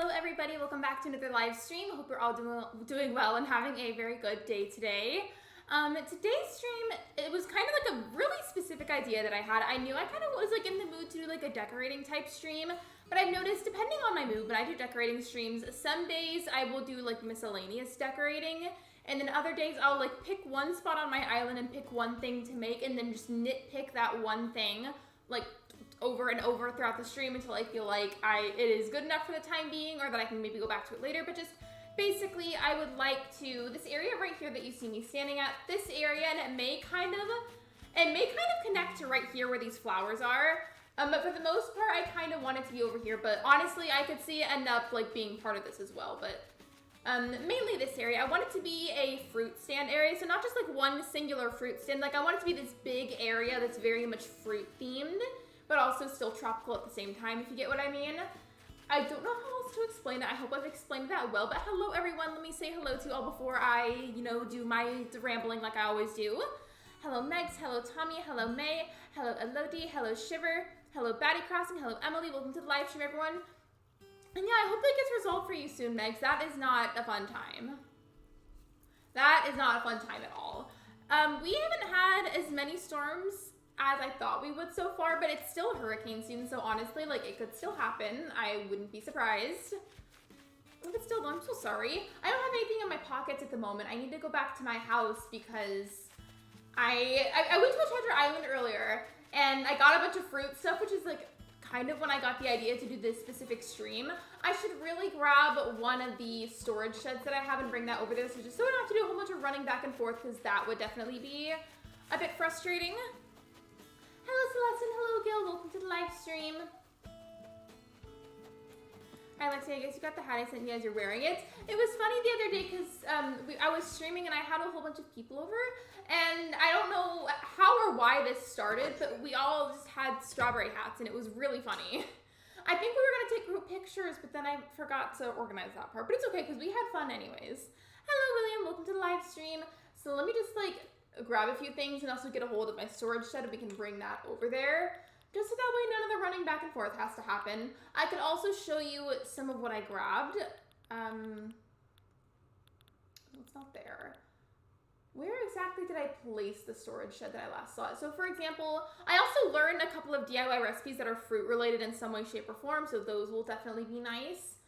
Hello everybody, welcome back to another live stream. Hope you're all doing well and having a very good day today. Today's stream, it was kind of like a really specific idea that I had. I knew I kind of was like in the mood to do like a decorating type stream, but I've noticed depending on my mood, when I do decorating streams, some days I will do like miscellaneous decorating, and then other days I'll like pick one spot on my island and pick one thing to make and then just nitpick that one thing like over and over throughout the stream until I feel like it is good enough for the time being, or that I can maybe go back to it later. But just basically, I would like to, this area right here that you see me standing at, this area, and it may kind of connect to right here where these flowers are. But for the most part, I kind of want it to be over here. But honestly, I could see it end up like being part of this as well. But mainly this area, I want it to be a fruit stand area. So not just like one singular fruit stand. Like I want it to be this big area that's very much fruit themed, but also still tropical at the same time, if you get what I mean. I don't know how else to explain it. I hope I've explained that well, but hello everyone. Let me say hello to you all before I, do my rambling like I always do. Hello Megs, hello Tommy, hello May, hello Elodie, hello Shiver, hello Batty Crossing, hello Emily. Welcome to the live stream, everyone. And yeah, I hope that gets resolved for you soon, Megs. That is not a fun time. That is not a fun time at all. We haven't had as many storms as I thought we would so far, but it's still hurricane season, so honestly, like, it could still happen. I wouldn't be surprised. But still, I'm so sorry. I don't have anything in my pockets at the moment. I need to go back to my house because I went to a treasure island earlier, and I got a bunch of fruit stuff, which is, like, kind of when I got the idea to do this specific stream. I should really grab one of the storage sheds that I have and bring that over there, so just so I don't have to do a whole bunch of running back and forth, because that would definitely be a bit frustrating. Hello Celeste, hello Gil, welcome to the live stream. Hi Lexi, I guess you got the hat I sent you as you're wearing it. It was funny the other day because I was streaming and I had a whole bunch of people over, and I don't know how or why this started, but we all just had strawberry hats and it was really funny. I think we were gonna take group pictures, but then I forgot to organize that part, but it's okay because we had fun anyways. Hello William, welcome to the live stream. So let me just like grab a few things and also get a hold of my storage shed and we can bring that over there. Just so that way none of the running back and forth has to happen. I could also show you some of what I grabbed. It's not there. Where exactly did I place the storage shed that I last saw it? So for example, I also learned a couple of DIY recipes that are fruit related in some way, shape, or form, so those will definitely be nice.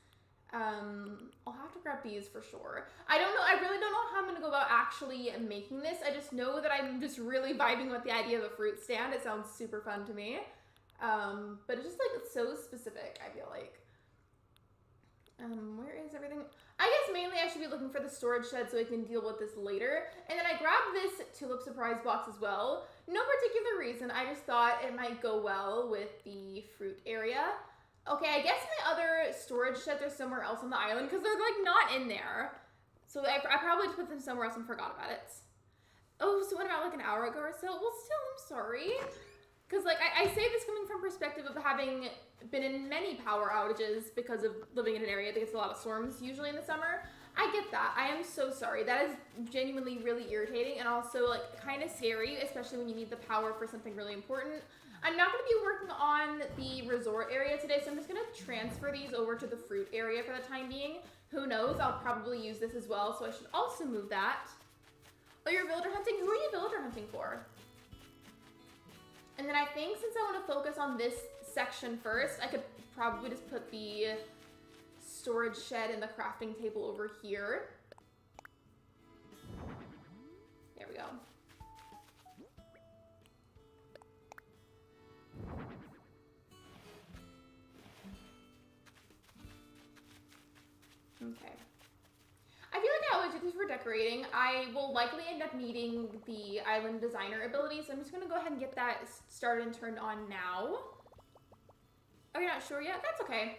I'll have to grab these for sure. I really don't know how I'm gonna go about actually making this. I just know that I'm just really vibing with the idea of a fruit stand. It sounds super fun to me. But it's just like, it's so specific, I feel like. Where is everything? I guess mainly I should be looking for the storage shed so I can deal with this later. And then I grabbed this tulip surprise box as well. No particular reason, I just thought it might go well with the fruit area. Okay, I guess my other storage sheds are somewhere else on the island because they're like not in there. So I probably just put them somewhere else and forgot about it. Oh, so what about like an hour ago or so? Well, still, I'm sorry. Because like I say this coming from perspective of having been in many power outages because of living in an area that gets a lot of storms usually in the summer. I get that. I am so sorry. That is genuinely really irritating and also like kind of scary, especially when you need the power for something really important. I'm not going to be working on the resort area today, so I'm just going to transfer these over to the fruit area for the time being. Who knows? I'll probably use this as well, so I should also move that. Oh, you're villager hunting? Who are you villager hunting for? And then I think since I want to focus on this section first, I could probably just put the storage shed and the crafting table over here. There we go. Okay. I feel like I always do this for decorating. I will likely end up needing the island designer ability, so I'm just going to go ahead and get that started and turned on now. Oh, you're not sure yet? That's okay.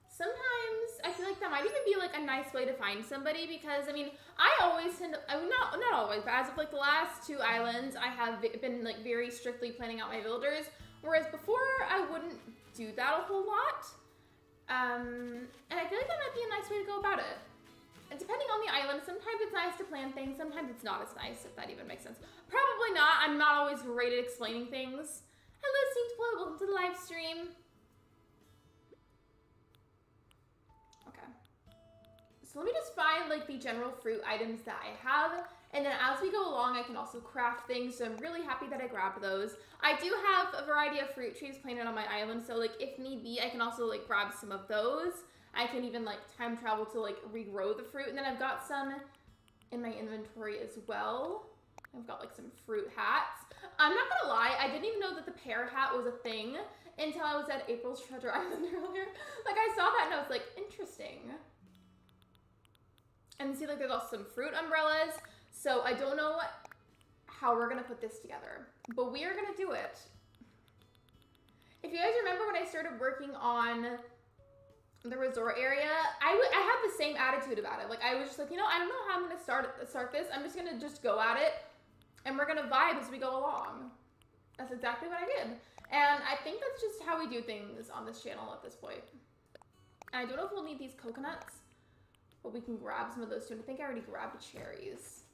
Sometimes I feel like that might even be like a nice way to find somebody because, I mean, I always tend to, I mean, not always, but as of like the last two islands, I have been like very strictly planning out my villagers, whereas before I wouldn't do that a whole lot. And I feel like that might be a nice way to go about it. And depending on the island, sometimes it's nice to plan things, sometimes it's not as nice, if that even makes sense. Probably not. I'm not always great at explaining things. Hello, Seems Play. Welcome to the live stream. So let me just find like the general fruit items that I have. And then as we go along, I can also craft things. So I'm really happy that I grabbed those. I do have a variety of fruit trees planted on my island. So like if need be, I can also like grab some of those. I can even like time travel to like regrow the fruit. And then I've got some in my inventory as well. I've got like some fruit hats. I'm not gonna lie, I didn't even know that the pear hat was a thing until I was at April's Treasure Island earlier. Like I saw that and I was like, interesting. And see, like there's also some fruit umbrellas. So I don't know how we're gonna put this together, but we are gonna do it. If you guys remember when I started working on the resort area, I had the same attitude about it. Like I was just like, you know, I don't know how I'm gonna start this. I'm just gonna go at it, and we're gonna vibe as we go along. That's exactly what I did. And I think that's just how we do things on this channel at this point. And I don't know if we'll need these coconuts, but we can grab some of those too. And I think I already grabbed cherries.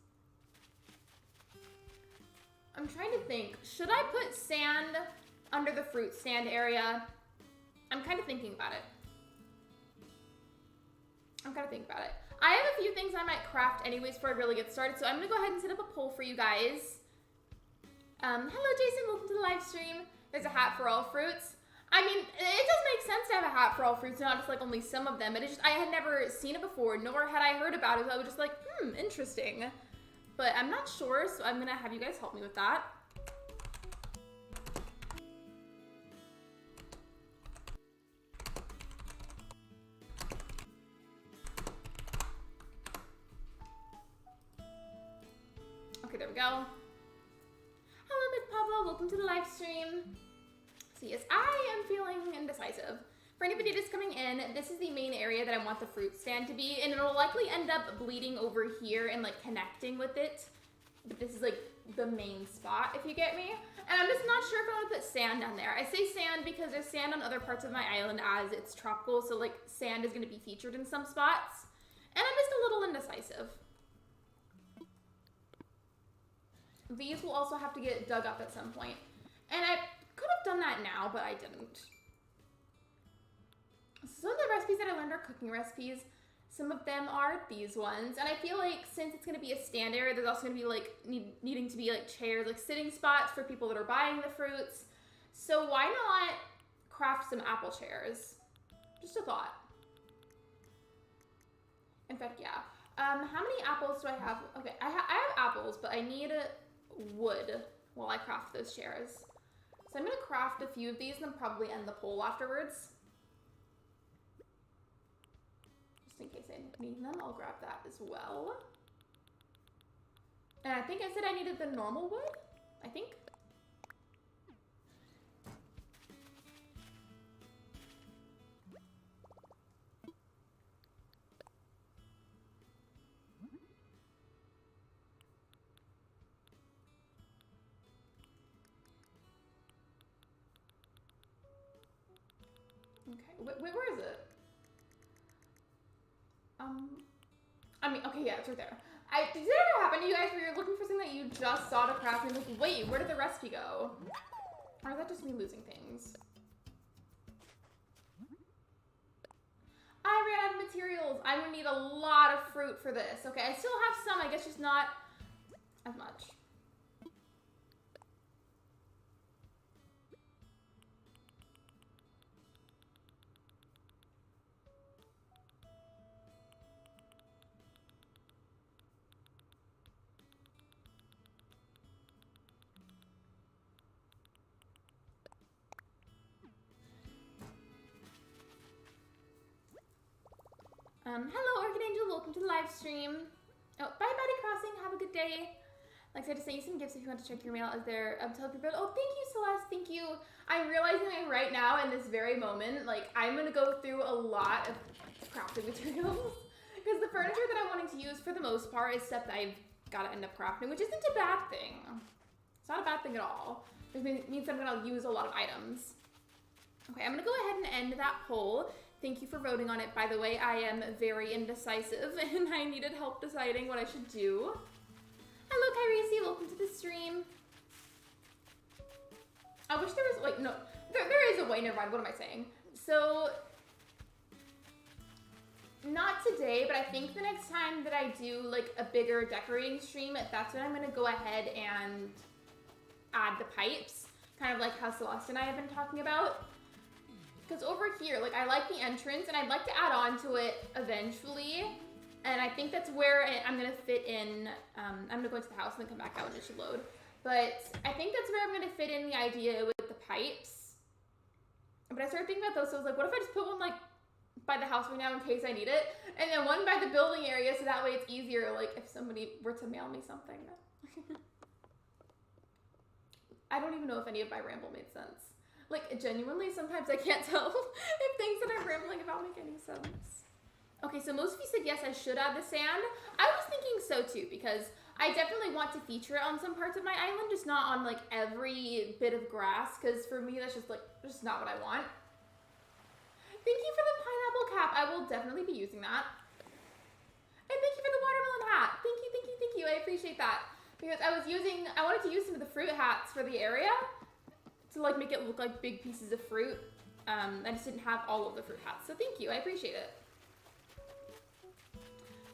I'm trying to think, should I put sand under the fruit stand area? I'm kind of thinking about it. I have a few things I might craft anyways before I really get started, so I'm gonna go ahead and set up a poll for you guys. Hello Jason, welcome to the live stream. There's a hat for all fruits. I mean, it does make sense to have a hat for all fruits, not just like only some of them, but it's just, I had never seen it before, nor had I heard about it, so I was just like, interesting. But I'm not sure, so I'm gonna have you guys help me with that. Okay, there we go. Hello, Miss Pablo, welcome to the live stream. So yes, I am feeling indecisive. For anybody that's coming in, this is the main area that I want the fruit stand to be, and it'll likely end up bleeding over here and like connecting with it. But this is like the main spot, if you get me. And I'm just not sure if I want to put sand down there. I say sand because there's sand on other parts of my island as it's tropical, so like sand is going to be featured in some spots. And I'm just a little indecisive. These will also have to get dug up at some point. And I could have done that now, but I didn't. Some of the recipes that I learned are cooking recipes. Some of them are these ones. And I feel like since it's going to be a stand area, there's also going to be like needing to be like chairs, like sitting spots for people that are buying the fruits. So why not craft some apple chairs? Just a thought. In fact, yeah. How many apples do I have? Okay, I have apples, but I need wood while I craft those chairs. So I'm going to craft a few of these and then probably end the poll afterwards. Just in case I need them, I'll grab that as well. And I think I said I needed the normal wood, I think. Okay, wait, where is it? I mean, okay, yeah, it's right there. Did it ever happen to you guys where you're looking for something that you just saw to craft and you're like, wait, where did the recipe go? Or is that just me losing things? I ran out of materials. I'm gonna need a lot of fruit for this. Okay, I still have some, I guess just not as much. Hello, Orchid Angel, welcome to the live stream. Oh, bye, Buddy Crossing, have a good day. Like I said, to send you some gifts if you want to check your mail as they're teleprompted. Oh, thank you, Celeste, thank you. I'm realizing like right now in this very moment, like I'm gonna go through a lot of crafting materials because the furniture that I'm wanting to use for the most part is stuff that I've gotta end up crafting, which isn't a bad thing. It's not a bad thing at all. It means I'm gonna use a lot of items. Okay, I'm gonna go ahead and end that poll. Thank you for voting on it, by the way. I am very indecisive and I needed help deciding what I should do. Hello, Kyresi, welcome to the stream. I wish there was, wait, no, there is a way, never mind, what am I saying? So, Not today, but I think the next time that I do like a bigger decorating stream, that's when I'm gonna go ahead and add the pipes, kind of like how Celeste and I have been talking about. Because over here, like I like the entrance and I'd like to add on to it eventually. And I think that's where I'm gonna fit in, I'm gonna go into the house and then come back out and it should load. But I think that's where I'm gonna fit in the idea with the pipes. But I started thinking about those, so I was like, what if I just put one like by the house right now in case I need it, and then one by the building area so that way it's easier, like if somebody were to mail me something. I don't even know if any of my ramble made sense. Like genuinely, sometimes I can't tell if things that I'm rambling about make any sense. Okay, so most of you said yes, I should add the sand. I was thinking so too, because I definitely want to feature it on some parts of my island, just not on like every bit of grass, because for me that's just like, just not what I want. Thank you for the pineapple cap. I will definitely be using that. And thank you for the watermelon hat. Thank you, thank you, thank you. I appreciate that. Because I wanted to use some of the fruit hats for the area to like make it look like big pieces of fruit. I just didn't have all of the fruit hats. So thank you, I appreciate it.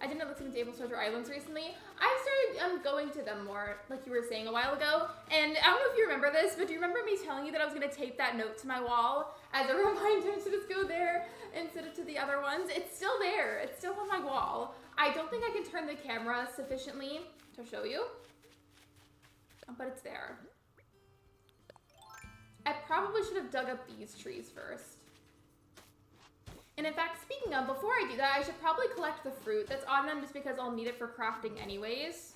I didn't know Lexi went to Able Treasure Islands recently. I've started going to them more, like you were saying a while ago. And I don't know if you remember this, but do you remember me telling you that I was gonna tape that note to my wall as a reminder to just go there instead of to the other ones? It's still there, it's still on my wall. I don't think I can turn the camera sufficiently to show you, but it's there. I probably should have dug up these trees first. And in fact, speaking of, before I do that, I should probably collect the fruit that's on them just because I'll need it for crafting anyways.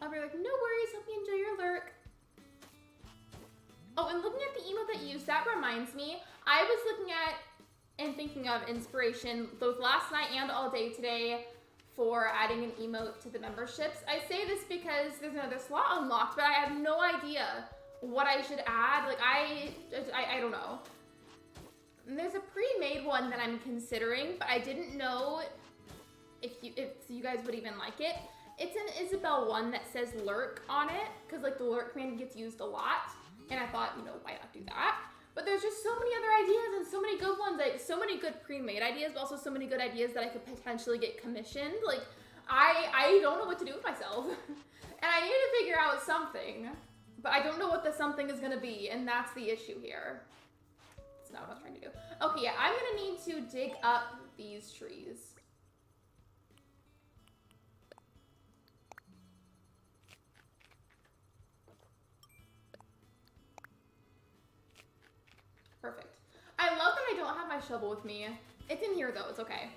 I'll be like, no worries, hope you enjoy your lurk. Oh, and looking at the emote that you used, that reminds me, I was looking at and thinking of inspiration both last night and all day today for adding an emote to the memberships. I say this because there's another slot unlocked, but I have no idea what I should add. Like, I don't know. And there's a pre-made one that I'm considering, but I didn't know if you guys would even like it. It's an Isabelle one that says lurk on it, because like the lurk command gets used a lot, and I thought, you know, why not do that? But there's just so many other ideas and so many good ones, like so many good pre-made ideas, but also so many good ideas that I could potentially get commissioned. Like, I don't know what to do with myself. And I need to figure out something, but I don't know what the something is gonna be, and that's the issue here. That's not what I was trying to do. Okay, yeah, I'm gonna need to dig up these trees. Perfect. I love that I don't have my shovel with me. It's in here though, it's okay.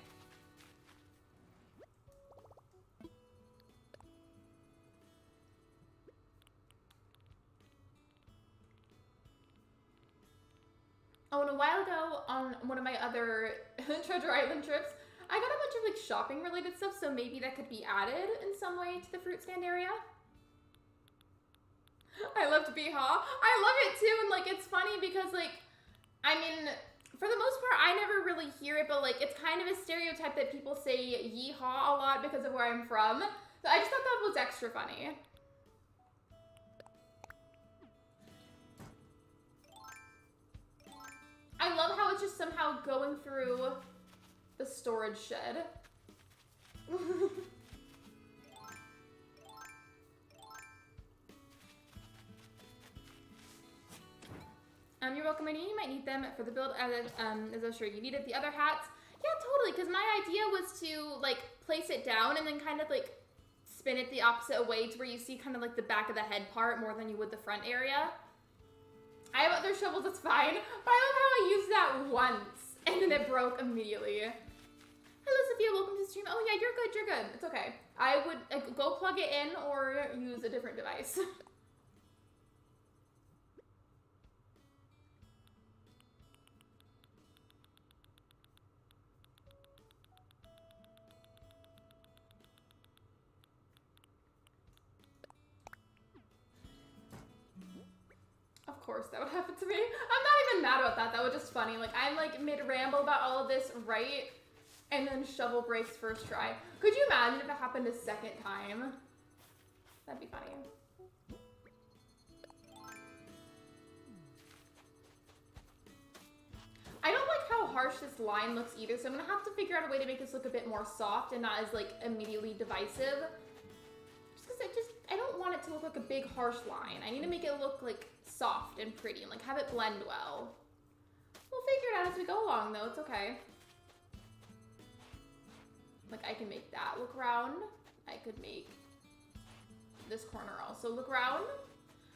Oh, and a while ago on one of my other Treasure Island trips, I got a bunch of like shopping related stuff, so maybe that could be added in some way to the fruit stand area. I loved Behaw. I love it too, and like it's funny because like, I mean, for the most part, I never really hear it, but like it's kind of a stereotype that people say yeehaw a lot because of where I'm from. So I just thought that was extra funny. I love how it's just somehow going through the storage shed. You're welcome. I knew you might need them for the build, as I'm sure you needed the other hats. Yeah, totally, because my idea was to, like, place it down and then kind of, like, spin it the opposite way to where you see kind of, like, the back of the head part more than you would the front area. I have other shovels, it's fine. But I love how I used that once, and then it broke immediately. Hello, Sophia, welcome to the stream. Oh, yeah, you're good, you're good. It's okay. I would go plug it in or use a different device. Of course that would happen to me. I'm not even mad about that. That was just funny. Like, I'm like mid-ramble about all of this, right? And then shovel breaks first try. Could you imagine if it happened a second time? That'd be funny. I don't like how harsh much this line looks either, so I'm gonna have to figure out a way to make this look a bit more soft and not as like immediately divisive. Just because I don't want it to look like a big harsh line. I need to make it look like soft and pretty and like have it blend well. We'll figure it out as we go along though, it's okay. Like I can make that look round. I could make this corner also look round.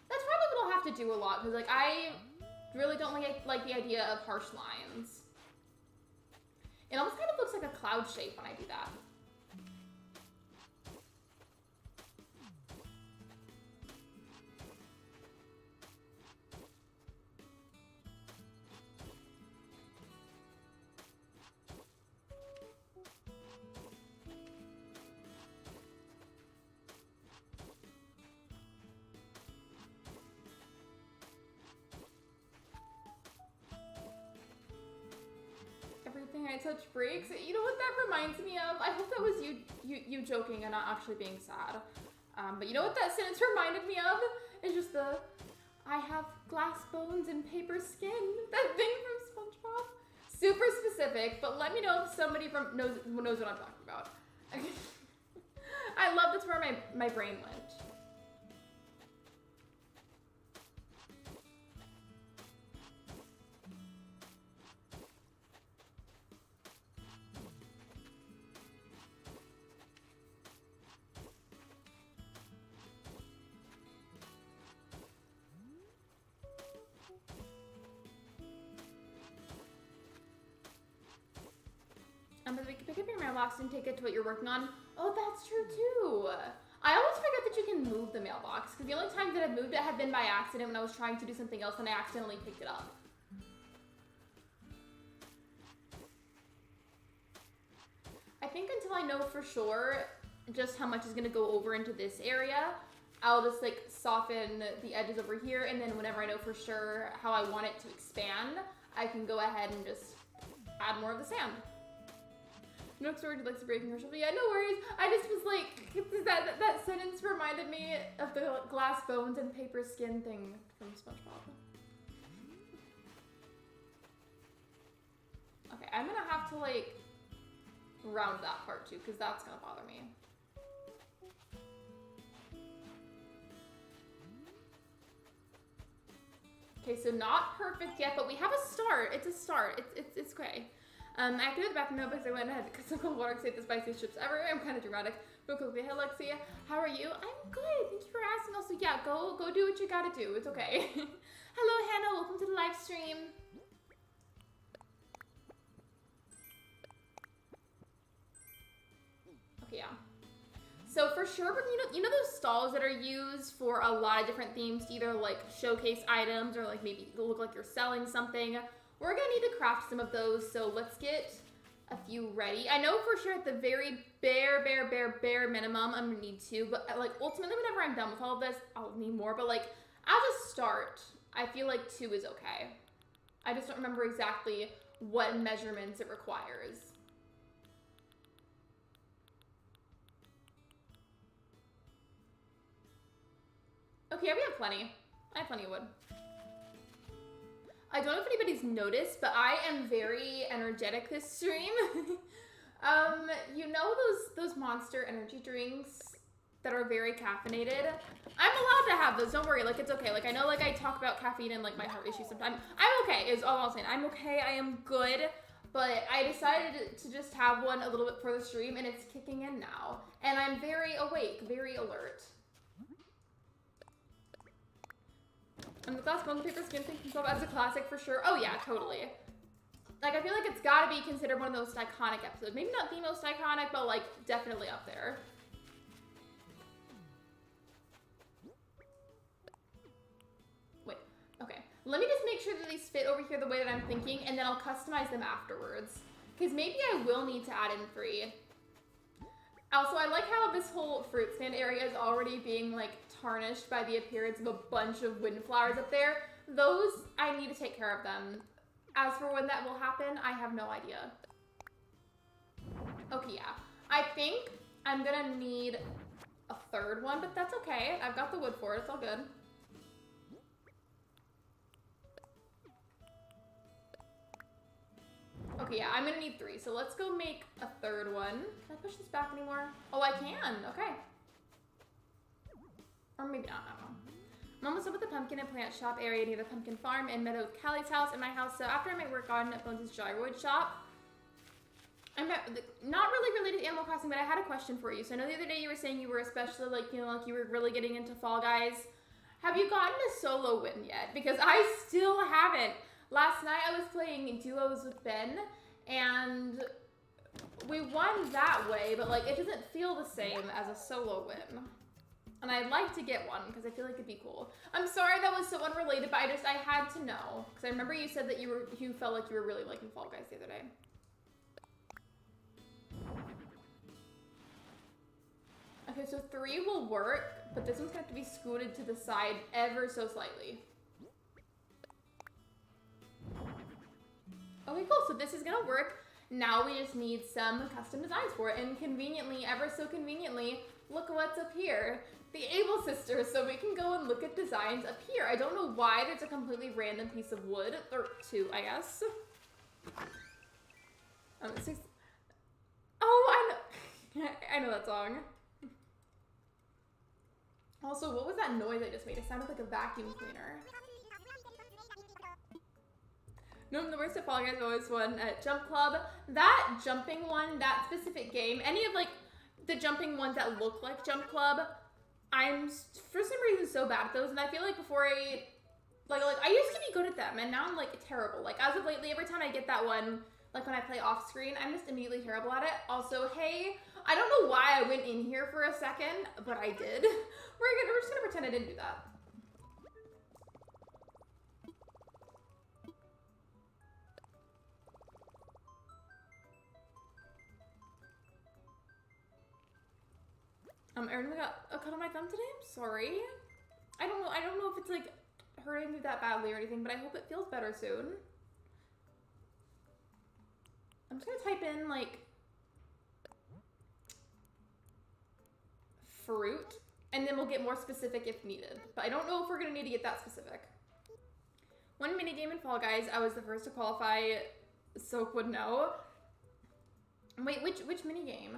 That's probably what I'll have to do a lot because like I really don't like the idea of harsh lines. It almost kind of looks like a cloud shape when I do that. Everything I touch breaks. You know what that reminds me of? I hope that was you joking and not actually being sad. But you know what that sentence reminded me of? It's just the, I have glass bones and paper skin. That thing from SpongeBob. Super specific, but let me know if somebody knows what I'm talking about. I love that's where my brain went. But we can pick up your mailbox and take it to what you're working on. Oh, that's true too. I always forget that you can move the mailbox because the only time that I've moved it had been by accident when I was trying to do something else and I accidentally picked it up. I think until I know for sure just how much is going to go over into this area, I'll just like soften the edges over here, and then whenever I know for sure how I want it to expand, I can go ahead and just add more of the sand. No story to Lexi breaking her shoulder. Yeah, no worries. I just was like, that sentence reminded me of the glass bones and paper skin thing from SpongeBob. Okay, I'm gonna have to like round that part too, because that's gonna bother me. Okay, so not perfect yet, but we have a start. It's a start. It's okay. I activated the bathroom notebooks. I went ahead because some cold water saved the spiciest chips ever. I'm kind of dramatic. Real quickly, hey Lexi, how are you? I'm good. Thank you for asking. Also, yeah, go do what you gotta do. It's okay. Hello, Hannah. Welcome to the live stream. Okay, yeah. So for sure, you know those stalls that are used for a lot of different themes, to either like showcase items or like maybe look like you're selling something. We're gonna need to craft some of those, so let's get a few ready. I know for sure at the very bare minimum, I'm gonna need 2, but like ultimately whenever I'm done with all of this, I'll need more, but like as a start, I feel like 2 is okay. I just don't remember exactly what measurements it requires. Okay, yeah, we have plenty. I have plenty of wood. I don't know if anybody's noticed, but I am very energetic this stream. You know those Monster energy drinks that are very caffeinated? I'm allowed to have those, don't worry, like it's okay. Like I know like I talk about caffeine and like my heart issues sometimes. I'm okay, is all I'm saying. I'm okay, I am good, but I decided to just have one a little bit for the stream and it's kicking in now. And I'm very awake, very alert. And the glass bone paper skin thing comes up as a classic for sure. Oh yeah, totally. Like I feel like it's gotta be considered one of those iconic episodes. Maybe not the most iconic, but like definitely up there. Wait, okay. Let me just make sure that these fit over here the way that I'm thinking, and then I'll customize them afterwards. Because maybe I will need to add in 3. Also, I like how this whole fruit stand area is already being like tarnished by the appearance of a bunch of windflowers up there. Those, I need to take care of them. As for when that will happen, I have no idea. Okay, yeah. I think I'm gonna need a 3rd one, but that's okay. I've got the wood for it, it's all good. Okay, Okay, yeah, I'm gonna need 3. So let's go make a 3rd one. Can I push this back anymore? Oh, I can. Okay. Or maybe not. I don't know. I'm almost up with the pumpkin and plant shop area near the pumpkin farm and Meadow with Callie's house and my house. So after I might work on Bones' gyroid shop. I'm not really related to Animal Crossing, but I had a question for you. So I know the other day you were saying you were especially like, you know, like you were really getting into Fall Guys. Have you gotten a solo win yet? Because I still haven't. Last night I was playing duos with Ben and we won that way, but like it doesn't feel the same as a solo win. And I'd like to get one because I feel like it'd be cool. I'm sorry that was so unrelated, but I had to know. Because I remember you said that you felt like you were really liking Fall Guys the other day. Okay, so 3 will work, but this one's gonna have to be scooted to the side ever so slightly. Okay, cool, so this is gonna work. Now we just need some custom designs for it, and conveniently, ever so conveniently, look what's up here. The Able Sisters, so we can go and look at designs up here. I don't know why there's a completely random piece of wood, or 2, I guess. 6. Oh, I know, I know that song. Also, what was that noise I just made? It sounded like a vacuum cleaner. No, the worst at Fall Guys always won at Jump Club. That jumping one, that specific game, any of like the jumping ones that look like Jump Club, I'm for some reason so bad at those, and I feel like before I used to be good at them, and now I'm like terrible. Like as of lately, every time I get that one, like when I play off screen, I'm just immediately terrible at it. Also, hey, I don't know why I went in here for a second, but I did. We're just gonna pretend I didn't do that. Erin got a cut on my thumb today. I'm sorry. I don't know if it's like hurting me that badly or anything, but I hope it feels better soon. I'm just gonna type in like fruit, and then we'll get more specific if needed. But I don't know if we're gonna need to get that specific. One minigame in Fall Guys, I was the first to qualify. Soap would know. Wait, which minigame?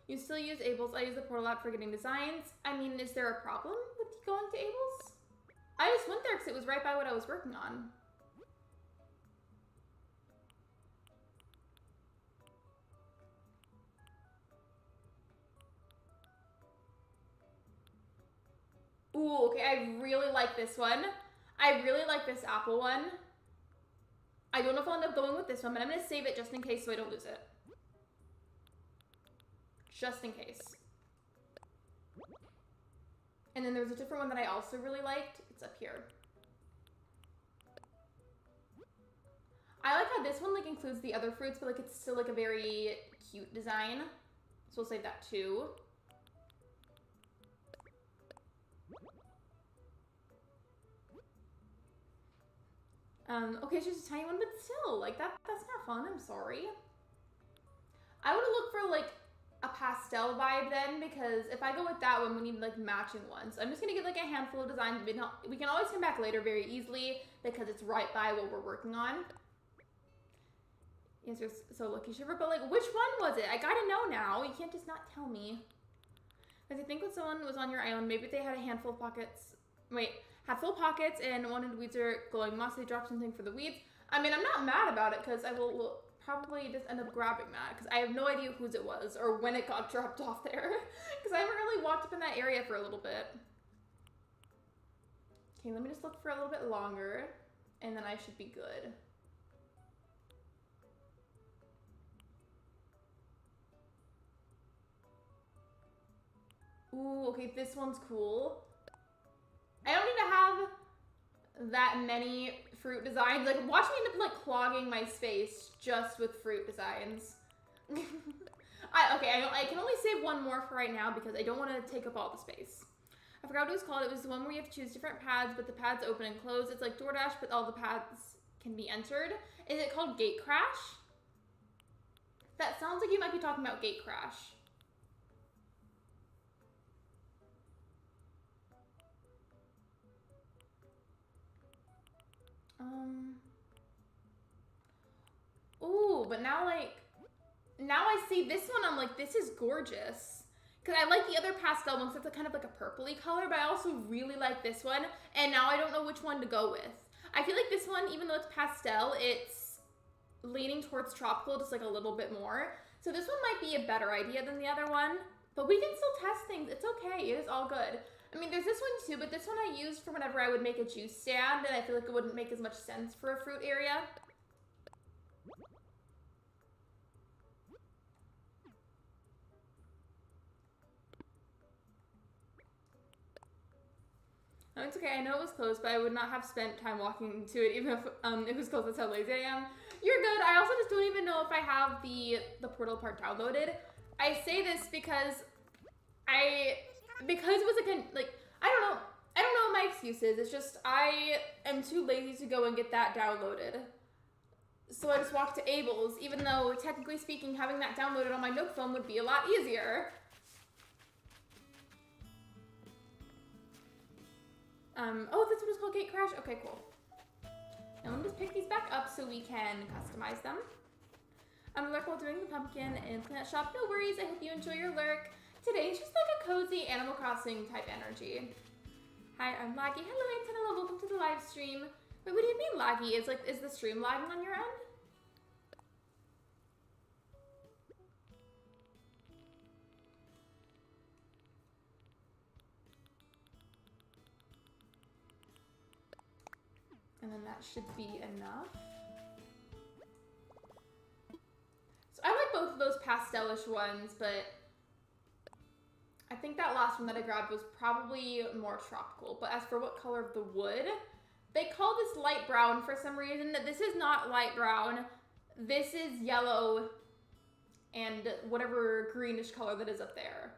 You still use Able's. I use the portal app for getting designs. I mean, is there a problem with going to Able's? I just went there because it was right by what I was working on. Ooh, okay, I really like this one. I really like this apple one. I don't know if I'll end up going with this one, but I'm gonna save it just in case so I don't lose it. Just in case. And then there's a different one that I also really liked. It's up here. I like how this one like includes the other fruits, but like it's still like a very cute design. So we'll save that too. Okay, it's just a tiny one, but still, like that's not fun. I'm sorry. I would look for like a pastel vibe then, because if I go with that one, we need like matching ones. I'm just gonna get like a handful of designs. We can always come back later very easily because it's right by what we're working on. Yes, you're so lucky, Shiver. But like, which one was it? I gotta know now. You can't just not tell me. Because I think when someone was on your island, maybe they had a handful of pockets. Wait, had full pockets and wanted weeds or glowing moss. They dropped something for the weeds. I mean, I'm not mad about it because I will probably just end up grabbing that because I have no idea whose it was or when it got dropped off there because I haven't really walked up in that area for a little bit. Okay, let me just look for a little bit longer and then I should be good. Ooh, okay, this one's cool. I don't need to have that many fruit designs. Like, watch me end up like clogging my space just with fruit designs. I can only save one more for right now because I don't want to take up all the space. I forgot what it was called. It was the one where you have to choose different paths, but the paths open and close. It's like DoorDash, but all the paths can be entered. Is it called Gate Crash? That sounds like you might be talking about Gate Crash. but now I see this one, I'm like, this is gorgeous. Because I like the other pastel one because it's kind of like a purpley color, but I also really like this one, and now I don't know which one to go with. I feel like this one, even though it's pastel, it's leaning towards tropical just like a little bit more. So this one might be a better idea than the other one, but we can still test things. It's okay, it is all good. I mean, there's this one too, but this one I used for whenever I would make a juice stand, and I feel like it wouldn't make as much sense for a fruit area. No, it's okay, I know it was closed, but I would not have spent time walking to it even if it was closed. That's how lazy I am. You're good. I also just don't even know if I have the portal part downloaded. I say this because it was like, I don't know what my excuse is. It's just I am too lazy to go and get that downloaded. So I just walked to Abel's, even though technically speaking, having that downloaded on my Nook phone would be a lot easier. Oh, that's what it's called, Gate Crash? Okay, cool. Now let me just pick these back up so we can customize them. I'm Lurk while doing the pumpkin and plant shop. No worries, I hope you enjoy your Lurk. Today's just like a cozy Animal Crossing type energy. Hi, I'm Laggy. Hello, Antonella, welcome to the live stream. Wait, what do you mean Laggy? Is the stream lagging on your end? And then that should be enough. So I like both of those pastelish ones, but I think that last one that I grabbed was probably more tropical. But as for what color of the wood, they call this light brown for some reason. This is not light brown. This is yellow and whatever greenish color that is up there.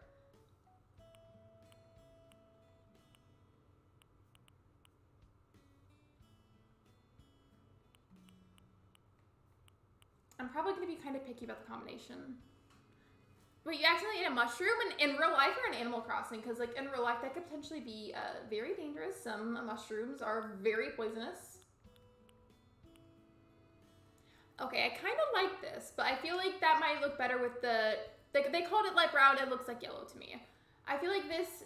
I'm probably going to be kind of picky about the combination. Wait, you accidentally ate a mushroom in real life or in Animal Crossing? Because like in real life, that could potentially be very dangerous. Some mushrooms are very poisonous. Okay, I kind of like this, but I feel like that might look better with the... They called it light brown, it looks like yellow to me. I feel like this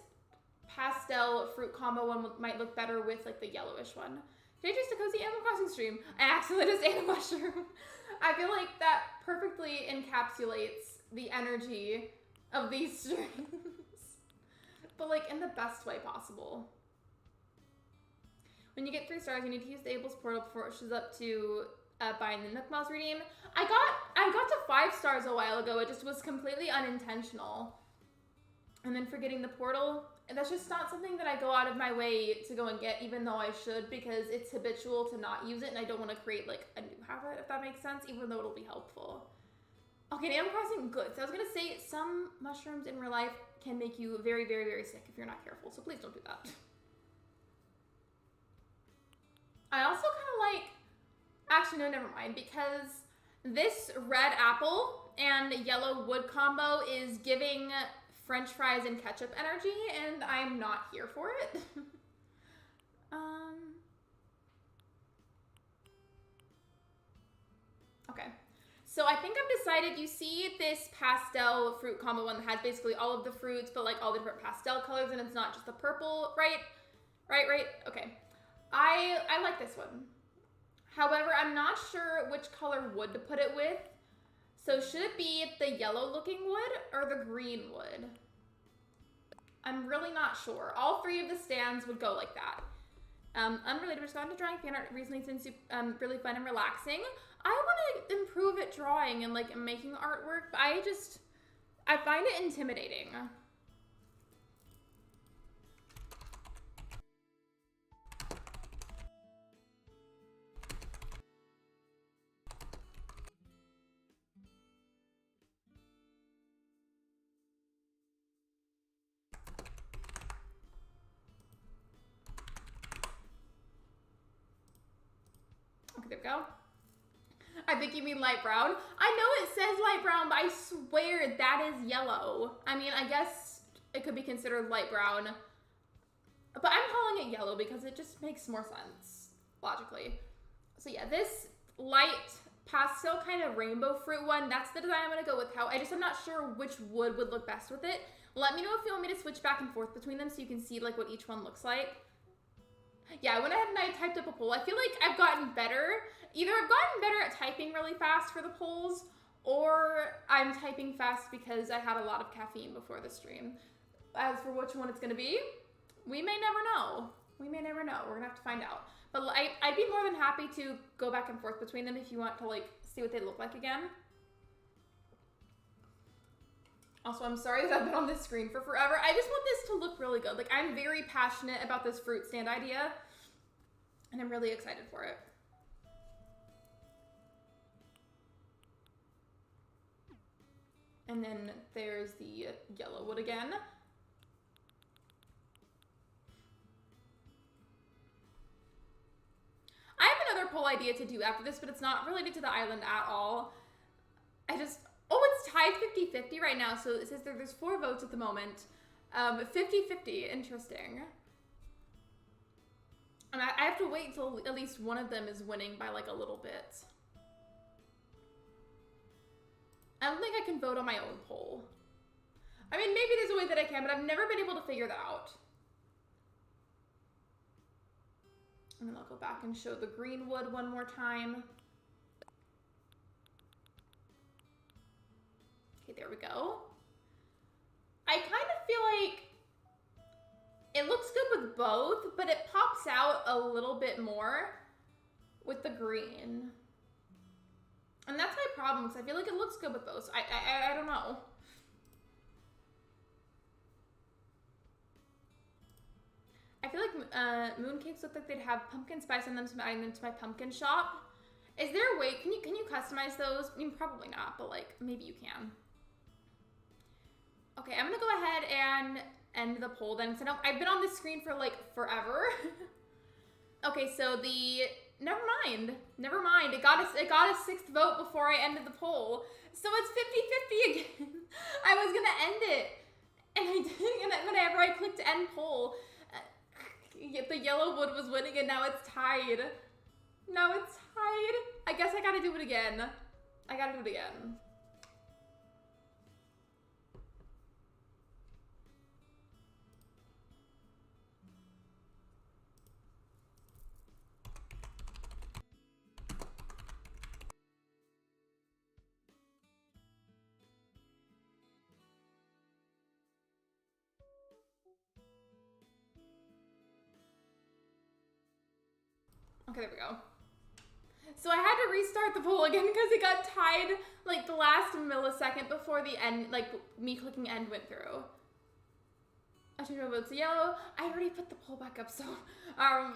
pastel fruit combo one might look better with like the yellowish one. Did I just a cozy Animal Crossing stream? I accidentally just ate a mushroom. I feel like that perfectly encapsulates the energy of these streams. But like in the best way possible. When you get 3 stars, you need to use the Abel's portal before it shows up to buying the Nook Miles redeem. I got to 5 stars a while ago. It just was completely unintentional. And then forgetting the portal, and that's just not something that I go out of my way to go and get, even though I should, because it's habitual to not use it, and I don't want to create like a new habit, if that makes sense, even though it'll be helpful. Okay, Animal Crossing, good. So I was gonna say some mushrooms in real life can make you very, very, very sick if you're not careful, so please don't do that. I also kind of like, actually no, never mind, because this red apple and yellow wood combo is giving French fries and ketchup energy, and I'm not here for it. Okay, so I think I've decided, you see this pastel fruit combo one that has basically all of the fruits, but like all the different pastel colors, and it's not just the purple, right? Right, okay. I like this one. However, I'm not sure which color wood to put it with. So should it be the yellow looking wood or the green wood? I'm really not sure. All 3 of the stands would go like that. Unrelated, we're just going to drawing fan art recently. It's been really fun and relaxing. I want to improve at drawing and like making artwork, but I find it intimidating. Okay, there we go. I think you mean light brown. I know it says light brown, but I swear that is yellow. I mean, I guess it could be considered light brown, but I'm calling it yellow because it just makes more sense, logically. So yeah, this light pastel kind of rainbow fruit one. That's the design I'm going to go with. I'm not sure which wood would look best with it. Let me know if you want me to switch back and forth between them so you can see like what each one looks like. Yeah, I went ahead and I typed up a poll. I feel like I've gotten better. Either I've gotten better at typing really fast for the polls, or I'm typing fast because I had a lot of caffeine before the stream. As for which one it's going to be, we may never know. We may never know. We're going to have to find out. But I'd be more than happy to go back and forth between them if you want to like see what they look like again. Also, I'm sorry that I've been on this screen for forever. I just want this to look really good. Like, I'm very passionate about this fruit stand idea, and I'm really excited for it. And then there's the yellow wood again. I have another poll idea to do after this, but it's not related to the island at all. Oh, it's tied 50-50 right now, so it says there's 4 votes at the moment. 50-50, interesting. And I have to wait until at least one of them is winning by like a little bit. I don't think I can vote on my own poll. I mean, maybe there's a way that I can, but I've never been able to figure that out. And then I'll go back and show the green wood one more time. Okay, there we go. I kind of feel like it looks good with both, but it pops out a little bit more with the green. And that's my problem, because I feel like it looks good with both. I don't know. I feel like mooncakes look like they'd have pumpkin spice in them, so I'm adding them to my pumpkin shop. Is there a way, can you customize those? I mean, probably not, but like, maybe you can. Okay, I'm gonna go ahead and end the poll then. So I've been on this screen for like forever. Okay, so never mind. It got a 6th vote before I ended the poll. So it's 50-50 again. I was gonna end it, and I didn't, and whenever I clicked end poll, the yellow wood was winning, and now it's tied. I guess I gotta do it again. Okay, there we go. So I had to restart the poll again because it got tied like the last millisecond before the end, like me clicking end went through. I changed my vote to yellow. I already put the poll back up, so I'm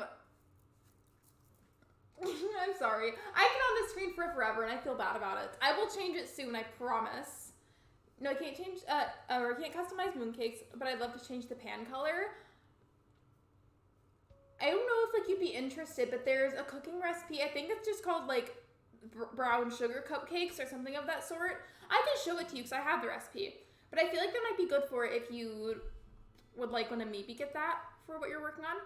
sorry. I've been on this screen for forever and I feel bad about it. I will change it soon, I promise. No, I can't change, or I can't customize mooncakes, but I'd love to change the pan color. I don't know if like you'd be interested, but there's a cooking recipe. I think it's just called like brown sugar cupcakes or something of that sort. I can show it to you because I have the recipe, but I feel like that might be good for it if you would like want to maybe get that for what you're working on.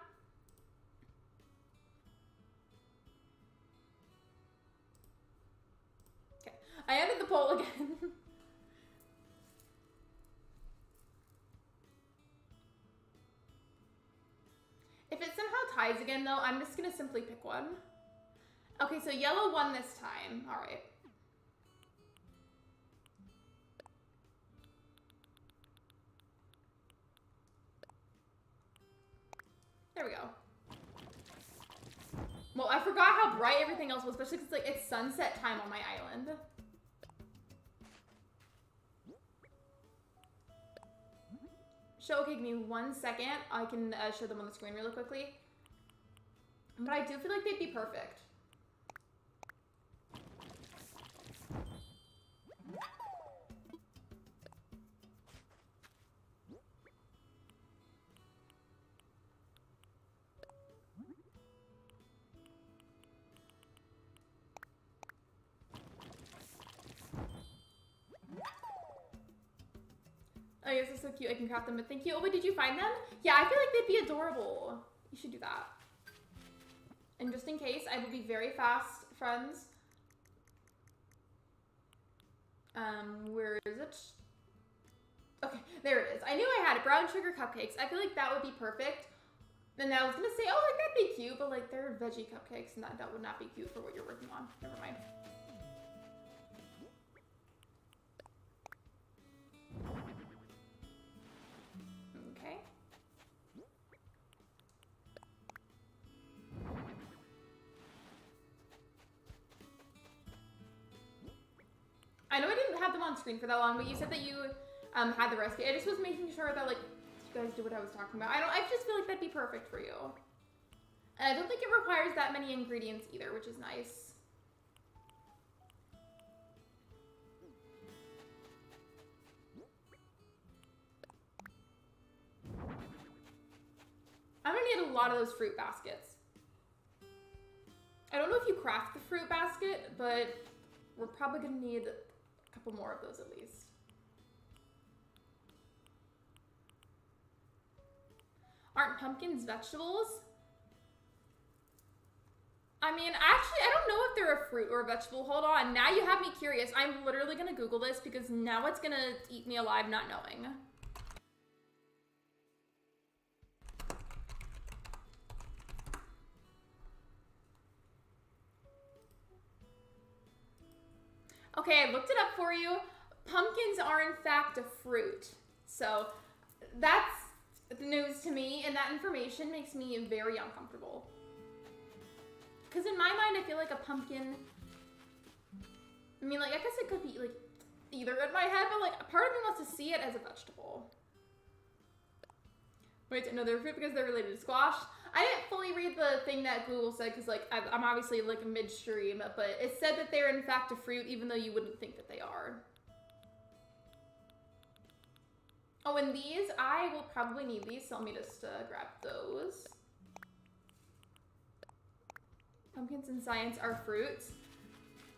Okay, I ended the poll again. If it somehow ties again, though, I'm just going to simply pick one. Okay, so yellow won this time. All right. There we go. Well, I forgot how bright everything else was, especially because like, it's sunset time on my island. Okay, give me 1 second. I can show them on the screen really quickly. But I do feel like they'd be perfect. Oh, yes, that's so cute. I can craft them, but thank you. Oh, wait, did you find them? Yeah, I feel like they'd be adorable. You should do that. And just in case, I will be very fast, friends. Where is it? Okay, there it is. I knew I had it. Brown sugar cupcakes. I feel like that would be perfect. And I was gonna say, oh, like that'd be cute, but like they're veggie cupcakes, and that would not be cute for what you're working on. Never mind. Okay. I know I didn't have them on screen for that long, but you said that you had the recipe. I just was making sure that like you guys did what I was talking about. I just feel like that'd be perfect for you. And I don't think it requires that many ingredients either, which is nice. I'm gonna need a lot of those fruit baskets. I don't know if you craft the fruit basket, but we're probably gonna need a couple more of those at least. Aren't pumpkins vegetables? I mean, actually, I don't know if they're a fruit or a vegetable. Hold on, now you have me curious. I'm literally gonna Google this because now it's gonna eat me alive not knowing. Okay, I looked it up for you. Pumpkins are in fact a fruit. So that's the news to me, and that information makes me very uncomfortable. Because in my mind, I feel like a pumpkin, I mean, like, I guess it could be, like, either in my head, but, like, a part of me wants to see it as a vegetable. Wait, no, they're fruit because they're related to squash. I didn't fully read the thing that Google said, because, like, I'm obviously, like, midstream, but it said that they're, in fact, a fruit, even though you wouldn't think that they are. Oh, and these, I will probably need these, so let me just grab those. Pumpkins in science are fruits.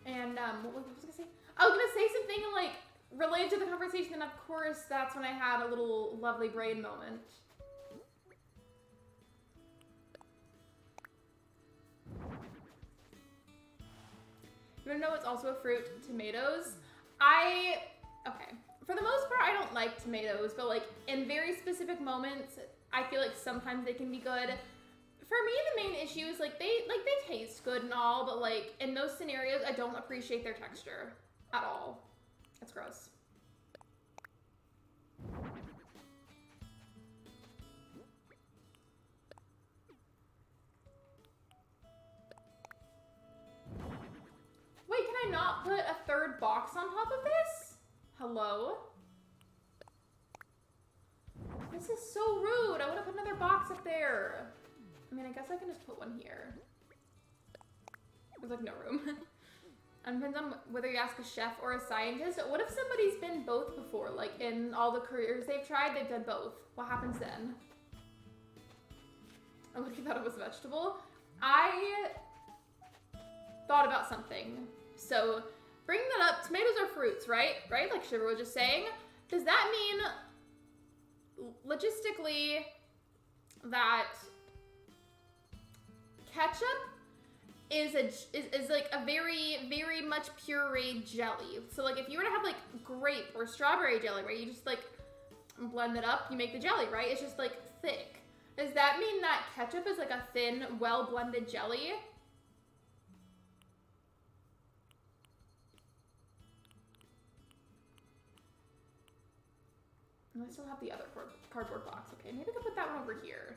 And, what was I gonna say? I was gonna say something, like, related to the conversation, and of course, that's when I had a little lovely brain moment. You wanna know what's also a fruit? Tomatoes. Okay. For the most part, I don't like tomatoes, but like in very specific moments, I feel like sometimes they can be good. For me, the main issue is like they taste good and all, but like in those scenarios, I don't appreciate their texture at all. That's gross. Wait, can I not put a third box on top of this? Hello? This is so rude. I would have put another box up there. I mean, I guess I can just put one here. There's like no room. It depends on whether you ask a chef or a scientist. What if somebody's been both before? Like in all the careers they've tried, they've done both. What happens then? Oh, look, you thought it was a vegetable? I thought about something. So, bring that up. Tomatoes are fruits, right? Right? Like Shiver was just saying. Does that mean, logistically, that ketchup is like a very, very much pureed jelly? So, like, if you were to have, like, grape or strawberry jelly, right? You just, like, blend it up, you make the jelly, right? It's just, like, thick. Does that mean that ketchup is, like, a thin, well-blended jelly? I still have the other cardboard box. Okay, maybe I can put that one over here.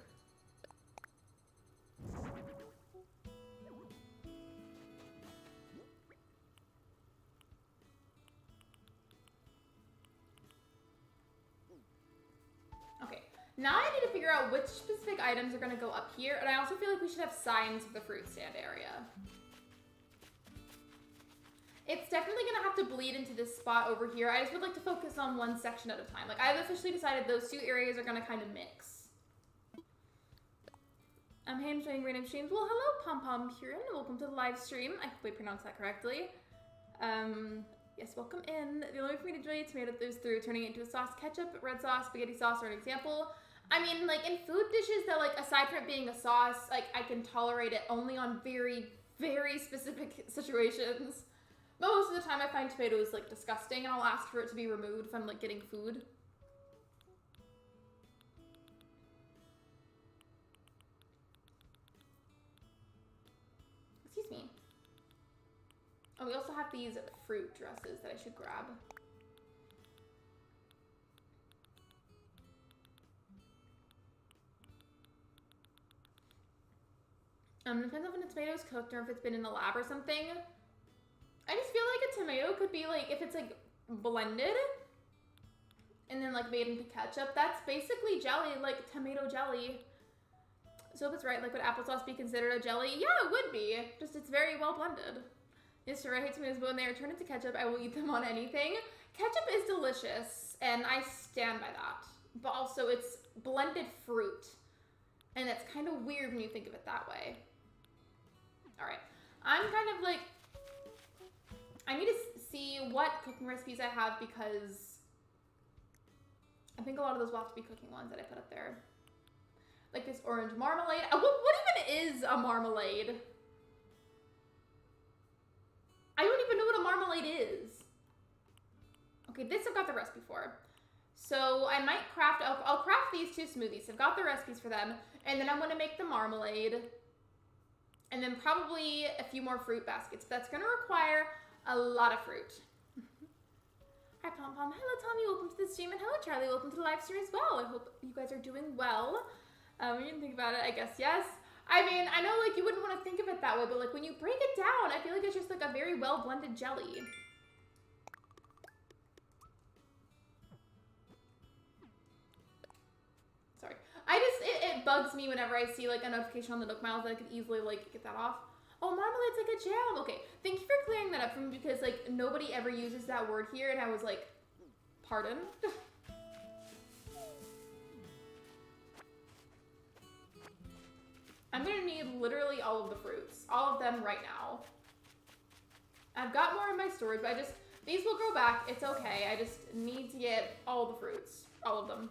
Okay, now I need to figure out which specific items are gonna go up here, and I also feel like we should have signs for the fruit stand area. It's definitely gonna have to bleed into this spot over here. I just would like to focus on one section at a time. Like, I've officially decided those two areas are gonna kind of mix. I'm hand-showing random streams. Well, hello, Pom-Pom Kieran. Welcome to the live stream. I hope I pronounced that correctly. Yes, welcome in. The only way for me to enjoy a tomato is through turning it into a sauce. Ketchup, red sauce, spaghetti sauce are an example. I mean, like, in food dishes that, like, aside from it being a sauce, like, I can tolerate it only on very, very specific situations. Most of the time I find tomatoes like disgusting and I'll ask for it to be removed if I'm like getting food. Excuse me. Oh, we also have these fruit dresses that I should grab. Depends on when a tomato's cooked or if it's been in the lab or something. I just feel like a tomato could be like, if it's like blended and then like made into ketchup, that's basically jelly, like tomato jelly. So if it's right, like would applesauce be considered a jelly? Yeah, it would be. Just it's very well blended. Yes, sir, I hate tomatoes, but when they are turned into ketchup, I will eat them on anything. Ketchup is delicious, and I stand by that. But also, it's blended fruit. And that's kind of weird when you think of it that way. Alright, I'm kind of like, I need to see what cooking recipes I have because I think a lot of those will have to be cooking ones that I put up there. Like this orange marmalade. What even is a marmalade? I don't even know what a marmalade is. Okay, this I've got the recipe for. So I might craft, I'll craft these two smoothies. I've got the recipes for them. And then I'm going to make the marmalade. And then probably a few more fruit baskets. That's going to require a lot of fruit. Hi, Pom Pom. Hello, Tommy. Welcome to the stream. And hello, Charlie. Welcome to the live stream as well. I hope you guys are doing well. We didn't think about it, I guess. Yes. I mean, I know like you wouldn't want to think of it that way, but like when you break it down, I feel like it's just like a very well blended jelly. Sorry. It bugs me whenever I see like a notification on the Nook Miles that I could easily like get that off. Oh, marmalade's like a jam. Okay, thank you for clearing that up for me because like nobody ever uses that word here and I was like, pardon? I'm gonna need literally all of the fruits. All of them right now. I've got more in my storage, but these will grow back. It's okay. I just need to get all the fruits. All of them.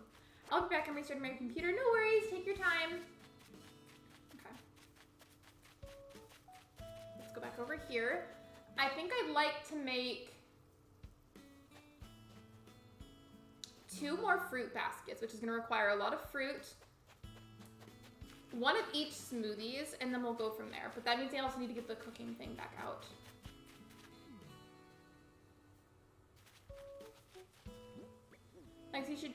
I'll be back and restart my computer. No worries. Take your time. Okay. Let's go back over here. I think I'd like to make 2 more fruit baskets, which is gonna require a lot of fruit. 1 of each smoothies, and then we'll go from there. But that means I also need to get the cooking thing back out. Next, you should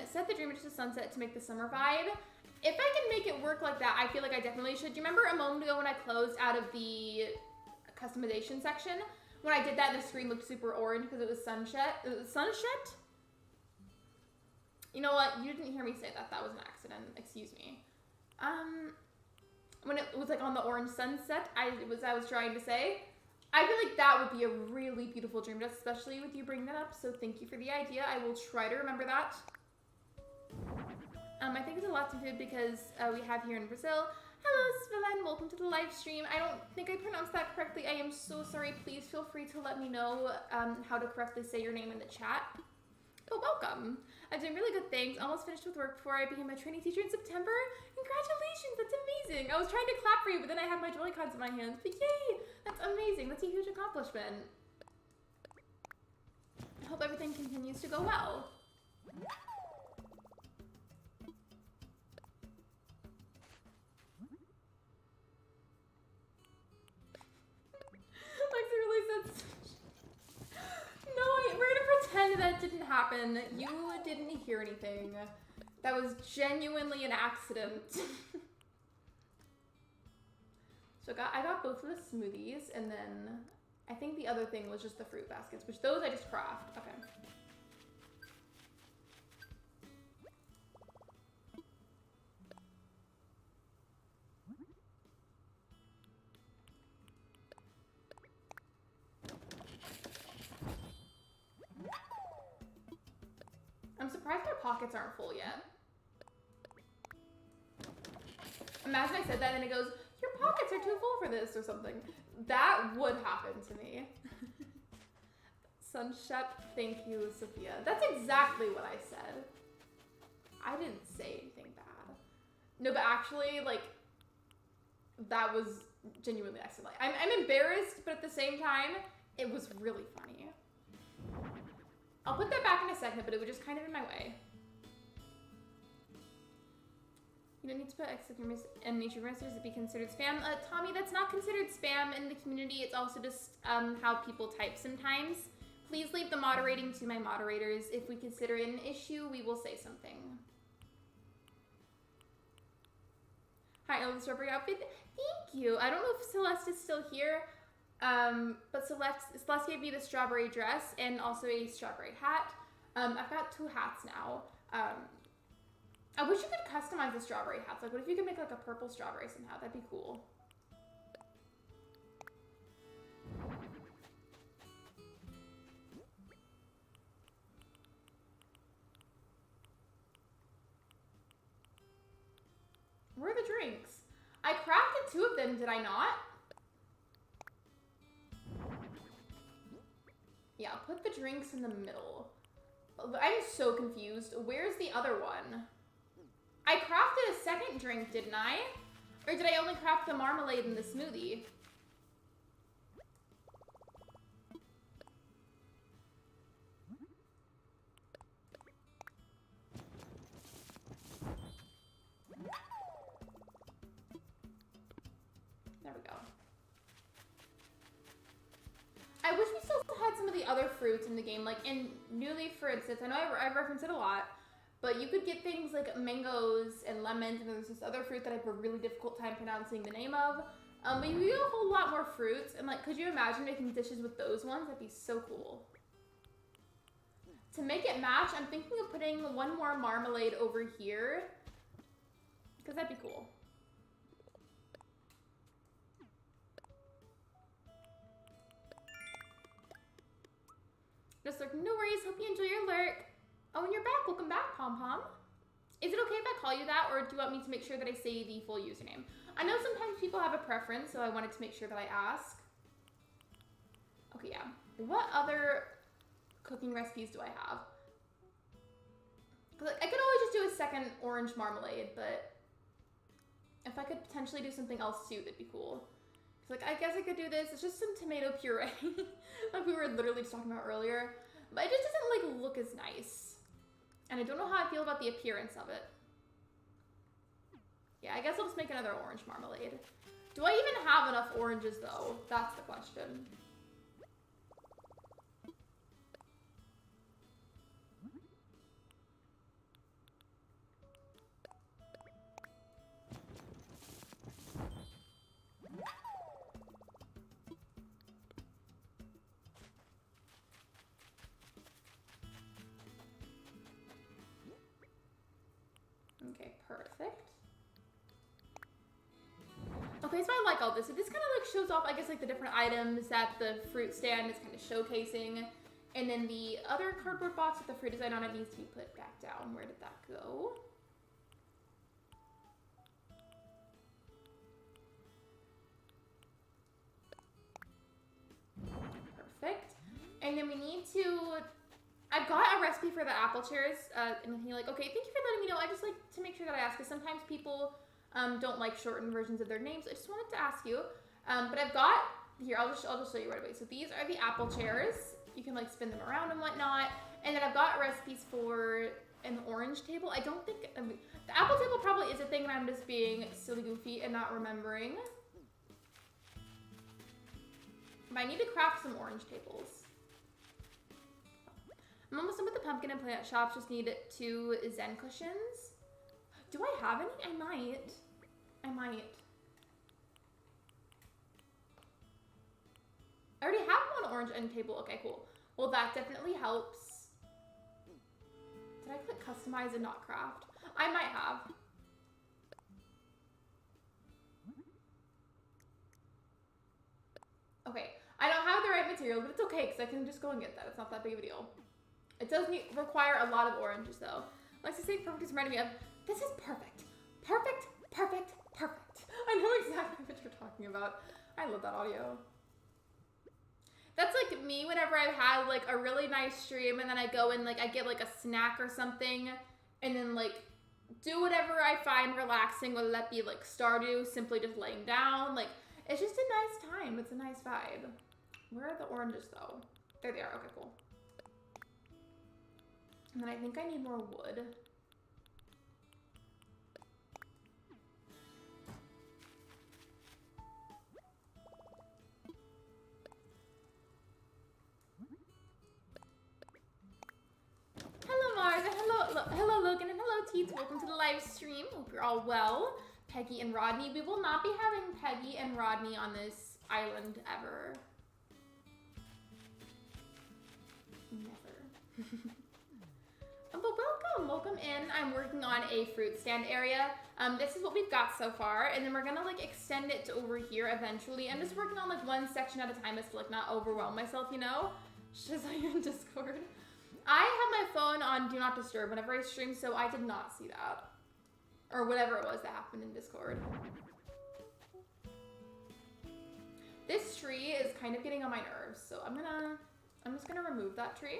set the dreamer to sunset to make the summer vibe. If I can make it work like that, I feel like I definitely should. Do you remember a moment ago when I closed out of the customization section? When I did that, the screen looked super orange because it was sunset. Sunset? You know what? You didn't hear me say that. That was an accident. Excuse me. When it was like on the orange sunset, I was trying to say. I feel like that would be a really beautiful dream dress, especially with you bringing that up. So thank you for the idea. I will try to remember that. I think it's a lot to food because we have here in Brazil. Hello, Svilen. Welcome to the live stream. I don't think I pronounced that correctly. I am so sorry. Please feel free to let me know how to correctly say your name in the chat. Oh, welcome. I'm doing really good things. Almost finished with work before I became a training teacher in September. Congratulations, that's amazing. I was trying to clap for you, but then I had my Joy-Cons in my hands. But yay, that's amazing. That's a huge accomplishment. I hope everything continues to go well. Lexi really said no, we're gonna pretend that didn't happen. You didn't hear anything. That was genuinely an accident. So I got both of the smoothies, and then I think the other thing was just the fruit baskets, which those I just craft. Okay. I'm surprised our pockets aren't full yet. Imagine I said that and it goes, your pockets are too full for this or something. That would happen to me. Sunshep, thank you, Sophia. That's exactly what I said. I didn't say anything bad. No, but actually, like, that was genuinely excellent. I'm embarrassed, but at the same time, It was really funny. I'll put that back in a second, but it was just kind of in my way. You don't need to put exclamation messages to be considered spam. Tommy, that's not considered spam in the community. It's also just how people type sometimes. Please leave the moderating to my moderators. If we consider it an issue, we will say something. Hi, Ellen Strawberry outfit. Thank you. I don't know if Celeste is still here, but Celeste gave me the strawberry dress and also a strawberry hat. I've got 2 hats now. I wish you could customize the strawberry hats. Like, what if you could make like a purple strawberry somehow? That'd be cool. Where are the drinks? I crafted 2 of them, did I not? Yeah, I'll put the drinks in the middle. I'm so confused. Where's the other one? I crafted a second drink, didn't I? Or did I only craft the marmalade and the smoothie? There we go. I wish we still had some of the other fruits in the game. Like in New Leaf, for instance, I know I reference it a lot, but you could get things like mangoes and lemons, and there's this other fruit that I have a really difficult time pronouncing the name of. But you get a whole lot more fruits, and like, could you imagine making dishes with those ones? That'd be so cool. To make it match, I'm thinking of putting 1 more marmalade over here, because that'd be cool. Just like, no worries, hope you enjoy your lurk. Oh, and you're back. Welcome back, Pom Pom. Is it okay if I call you that, or do you want me to make sure that I say the full username? I know sometimes people have a preference, so I wanted to make sure that I ask. Okay, yeah. What other cooking recipes do I have? Like, I could always just do a second orange marmalade, but if I could potentially do something else too, that'd be cool. Like, I guess I could do this. It's just some tomato puree, like we were literally just talking about earlier. But it just doesn't, like, look as nice. And I don't know how I feel about the appearance of it. Yeah, I guess I'll just make another orange marmalade. Do I even have enough oranges, though? That's the question. Okay, perfect. Okay, so I like all this. So this kind of like shows off, I guess, like the different items that the fruit stand is kind of showcasing. And then the other cardboard box with the fruit design on it needs to be put back down. Where did that go? Perfect. And then we need to... I've got a recipe for the apple chairs, and you're like, okay, thank you for letting me know. I just like to make sure that I ask, because sometimes people don't like shortened versions of their names. I just wanted to ask you. But I've got, here, I'll just show you right away. So these are the apple chairs. You can like spin them around and whatnot. And then I've got recipes for an orange table. I don't think, the apple table probably is a thing, and I'm just being silly goofy and not remembering. But I need to craft some orange tables. I'm almost done with the pumpkin and plant shops. Just need 2 Zen cushions. Do I have any? I might. I already have 1 orange end table. Okay, cool. Well, that definitely helps. Did I click customize and not craft? I might have. Okay, I don't have the right material, but it's okay because I can just go and get that. It's not that big of a deal. It does require a lot of oranges, though. Lexi saying perfect is reminding me of, this is perfect. Perfect, perfect, perfect. I know exactly what you're talking about. I love that audio. That's like me whenever I've had like a really nice stream and then I go and like I get like a snack or something and then like do whatever I find relaxing, whether that be like Stardew, simply just laying down. Like, it's just a nice time. It's a nice vibe. Where are the oranges though? There they are, okay, cool. And then I think I need more wood. Hello Mars, and hello Logan, and hello Teets. Welcome to the live stream. Hope you're all well. Peggy and Rodney. We will not be having Peggy and Rodney on this island ever. Never. But welcome in. I'm working on a fruit stand area. This is what we've got so far, and then we're gonna like extend it to over here eventually. I'm just working on like one section at a time just to like not overwhelm myself, you know? Just like in Discord. I have my phone on Do Not Disturb whenever I stream, so I did not see that. Or whatever it was that happened in Discord. This tree is kind of getting on my nerves, so I'm just gonna remove that tree.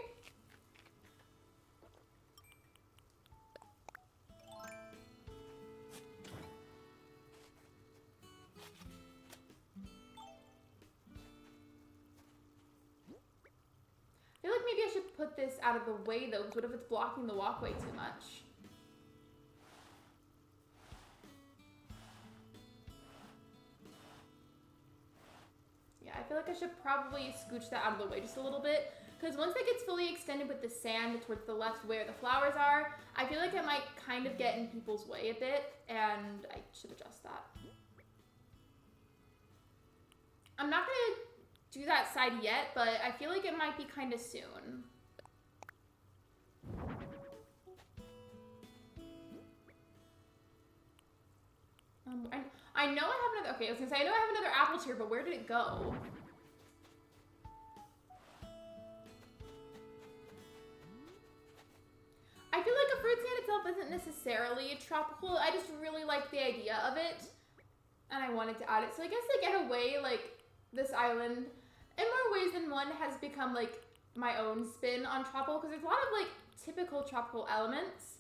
I feel like maybe I should put this out of the way though, because what if it's blocking the walkway too much? Yeah, I feel like I should probably scooch that out of the way just a little bit, because once it gets fully extended with the sand towards the left where the flowers are, I feel like it might kind of get in people's way a bit, and I should adjust that. I'm not gonna do that side yet, but I feel like it might be kind of soon. I know I have another, okay, I was gonna say, I know I have another apple here, but where did it go? I feel like a fruit stand itself isn't necessarily tropical. I just really like the idea of it, and I wanted to add it. So I guess like in a way, like this island, in more ways than one, has become like my own spin on tropical, because there's a lot of like typical tropical elements,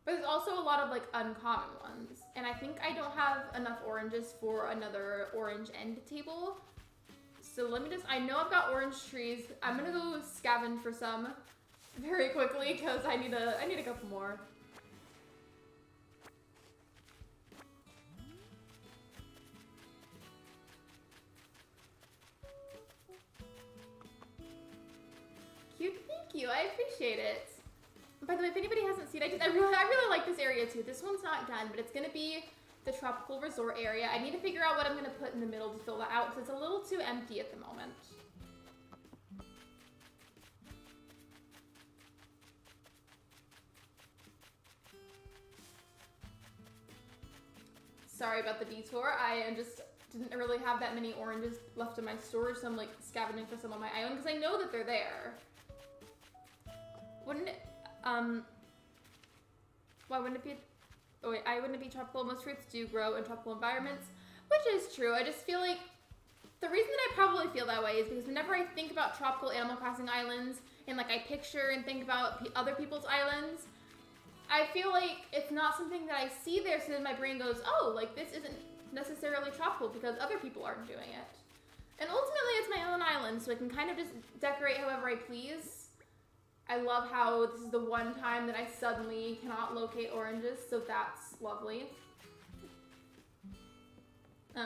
but there's also a lot of like uncommon ones. And I think I don't have enough oranges for another orange end table. So let me just, I know I've got orange trees. I'm gonna go scavenge for some very quickly because I need a couple more. Cute, thank you. I appreciate it. By the way, if anybody hasn't seen, I really like this area too. This one's not done, but it's gonna be the tropical resort area. I need to figure out what I'm gonna put in the middle to fill that out because it's a little too empty at the moment. Sorry about the detour. I just didn't really have that many oranges left in my storage, so I'm like scavenging for some on my own because I know that they're there. Wouldn't it, why wouldn't it be, oh wait, I wouldn't it be tropical? Most fruits do grow in tropical environments, which is true. I just feel like the reason that I probably feel that way is because whenever I think about tropical Animal Crossing islands and like I picture and think about other people's islands, I feel like it's not something that I see there, so then my brain goes, oh, like this isn't necessarily tropical because other people aren't doing it. And ultimately it's my own island, so I can kind of just decorate however I please. I love how this is the one time that I suddenly cannot locate oranges, so that's lovely.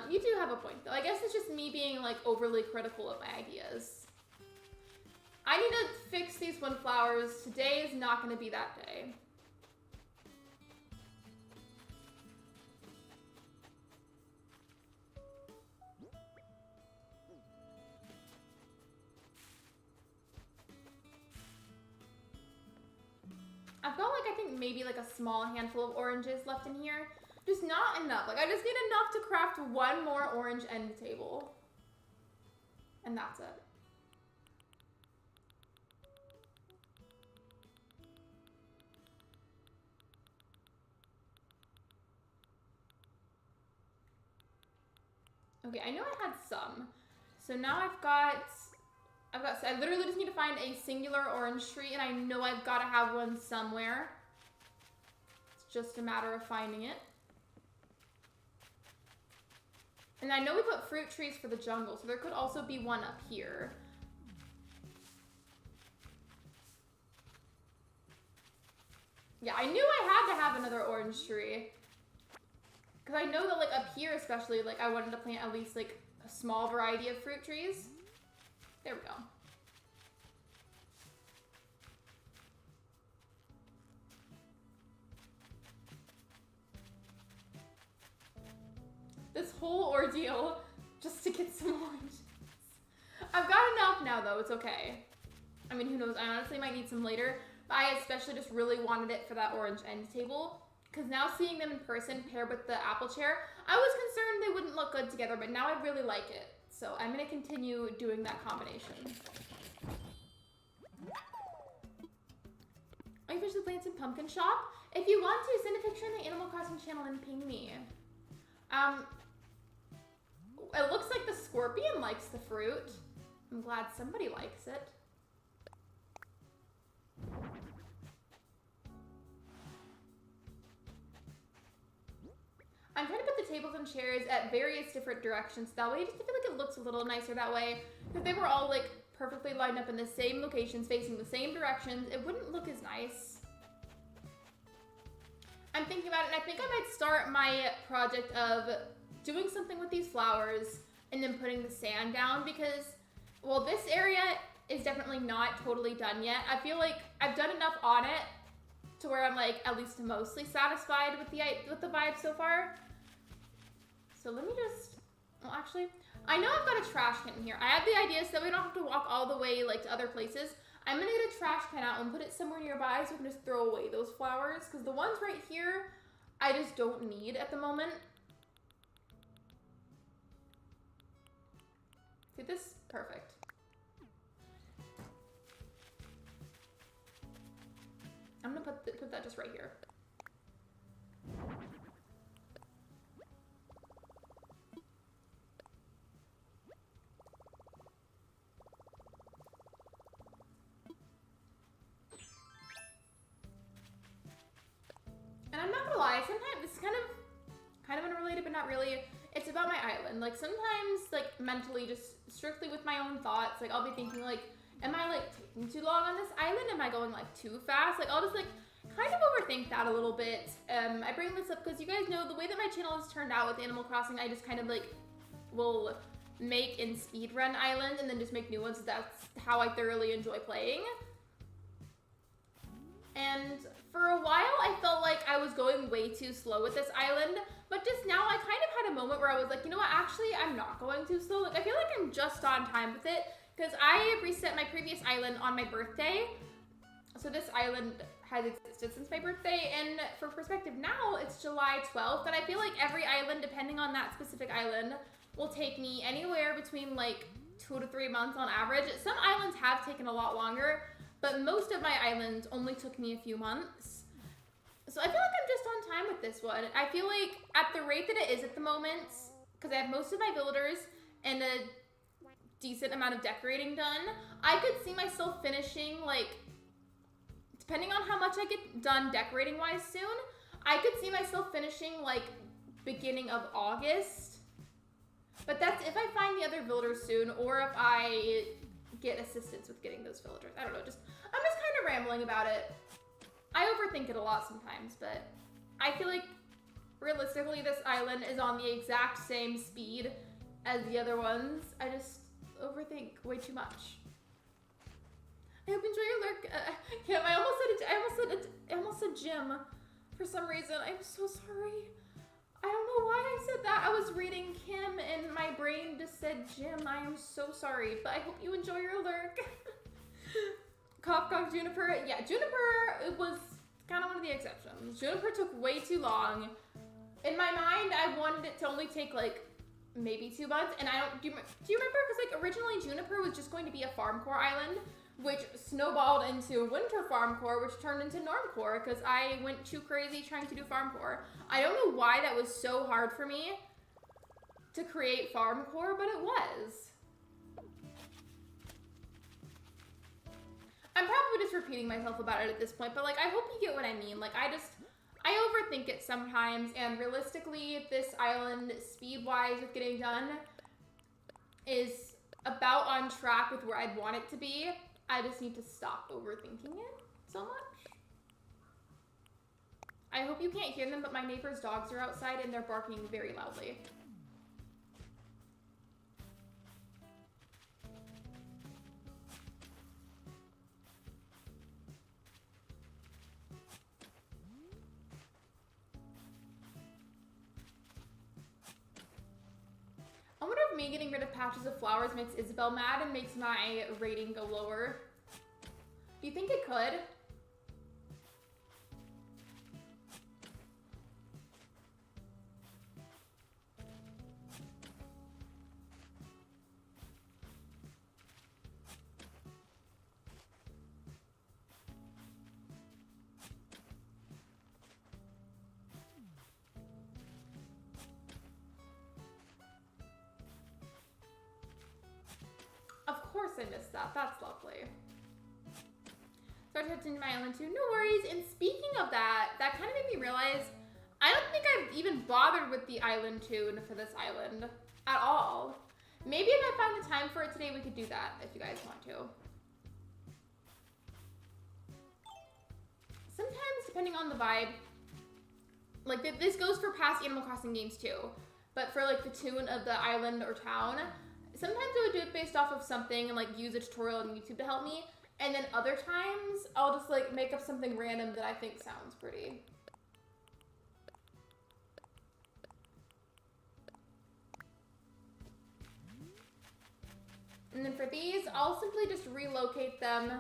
You do have a point though. I guess it's just me being like overly critical of my ideas. I need to fix these windflowers. Today is not going to be that day. I've got like, I think maybe like a small handful of oranges left in here. Just not enough. Like I just need enough to craft one more orange end table. And that's it. Okay, I know I had some. So now I literally just need to find a singular orange tree, and I know I've got to have one somewhere. It's just a matter of finding it. And I know we put fruit trees for the jungle, so there could also be one up here. Yeah, I knew I had to have another orange tree. Because I know that, like, up here especially, like, I wanted to plant at least, like, a small variety of fruit trees. There we go. This whole ordeal just to get some oranges. I've got enough now, though. It's okay. I mean, who knows? I honestly might need some later. But I especially just really wanted it for that orange end table. Because now seeing them in person paired with the apple chair, I was concerned they wouldn't look good together, but now I really like it. So I'm going to continue doing that combination. I officially plants in pumpkin shop. If you want to, send a picture in the Animal Crossing channel and ping me. It looks like the scorpion likes the fruit. I'm glad somebody likes it. I'm trying to put the tables and chairs at various different directions. That way, I just feel like it looks a little nicer that way. If they were all like perfectly lined up in the same locations, facing the same directions, it wouldn't look as nice. I'm thinking about it, and I think I might start my project of doing something with these flowers and then putting the sand down because, well, this area is definitely not totally done yet. I feel like I've done enough on it to where I'm like at least mostly satisfied with the vibe so far. So let me just, well, actually, I know I've got a trash can in here. I have the idea so that we don't have to walk all the way like to other places. I'm gonna get a trash can out and put it somewhere nearby so we can just throw away those flowers because the ones right here, I just don't need at the moment. See this? Perfect. I'm gonna put that just right here. And I'm not gonna lie, sometimes it's kind of unrelated, but not really. It's about my island. Like sometimes, like mentally, just strictly with my own thoughts, like I'll be thinking like, am I like taking too long on this island? Am I going like too fast? Like I'll just like kind of overthink that a little bit. I bring this up because you guys know the way that my channel has turned out with Animal Crossing, I just kind of like will make and speedrun island and then just make new ones. That's how I thoroughly enjoy playing. And for a while, I felt like I was going way too slow with this island, but just now I kind of had a moment where I was like, you know what, actually, I'm not going too slow. Like, I feel like I'm just on time with it, because I reset my previous island on my birthday. So this island has existed since my birthday, and for perspective now, it's July 12th, and I feel like every island, depending on that specific island, will take me anywhere between like 2 to 3 months on average. Some islands have taken a lot longer, but most of my islands only took me a few months. So I feel like I'm just on time with this one. I feel like at the rate that it is at the moment, because I have most of my builders and a decent amount of decorating done, I could see myself finishing, like, depending on how much I get done decorating-wise soon, I could see myself finishing, like, beginning of August. But that's if I find the other builders soon, or if I get assistance with getting those villagers. I don't know, I'm just kind of rambling about it. I overthink it a lot sometimes, but I feel like realistically this island is on the exact same speed as the other ones. I just overthink way too much. I hope you enjoy your lurk. Kim, I almost said Jim for some reason. I'm so sorry. I don't know why I said that. I was reading Kim and my brain just said Jim. I am so sorry, but I hope you enjoy your lurk. Cough, cough, Juniper. Yeah, Juniper, it was kind of one of the exceptions. Juniper took way too long. In my mind, I wanted it to only take like maybe 2 months, and do you remember? Because like originally Juniper was just going to be a farm core island, which snowballed into winter farm core, which turned into norm core because I went too crazy trying to do farm core. I don't know why that was so hard for me to create farm core, but it was. I'm probably just repeating myself about it at this point, but like I hope you get what I mean. Like I overthink it sometimes, and realistically, this island, speed-wise with getting done, is about on track with where I'd want it to be. I just need to stop overthinking it so much. I hope you can't hear them, but my neighbor's dogs are outside and they're barking very loudly. I wonder if me getting rid of patches of flowers makes Isabel mad and makes my rating go lower. Do you think it could? Of course I missed that. That's lovely. Started to my island too. No worries. And speaking of that, that kind of made me realize I don't think I've even bothered with the island tune for this island at all. Maybe if I find the time for it today, we could do that if you guys want to. Sometimes, depending on the vibe, like this goes for past Animal Crossing games too, but for like the tune of the island or town, sometimes I would do it based off of something and like use a tutorial on YouTube to help me. And then other times I'll just like make up something random that I think sounds pretty. And then for these, I'll simply just relocate them,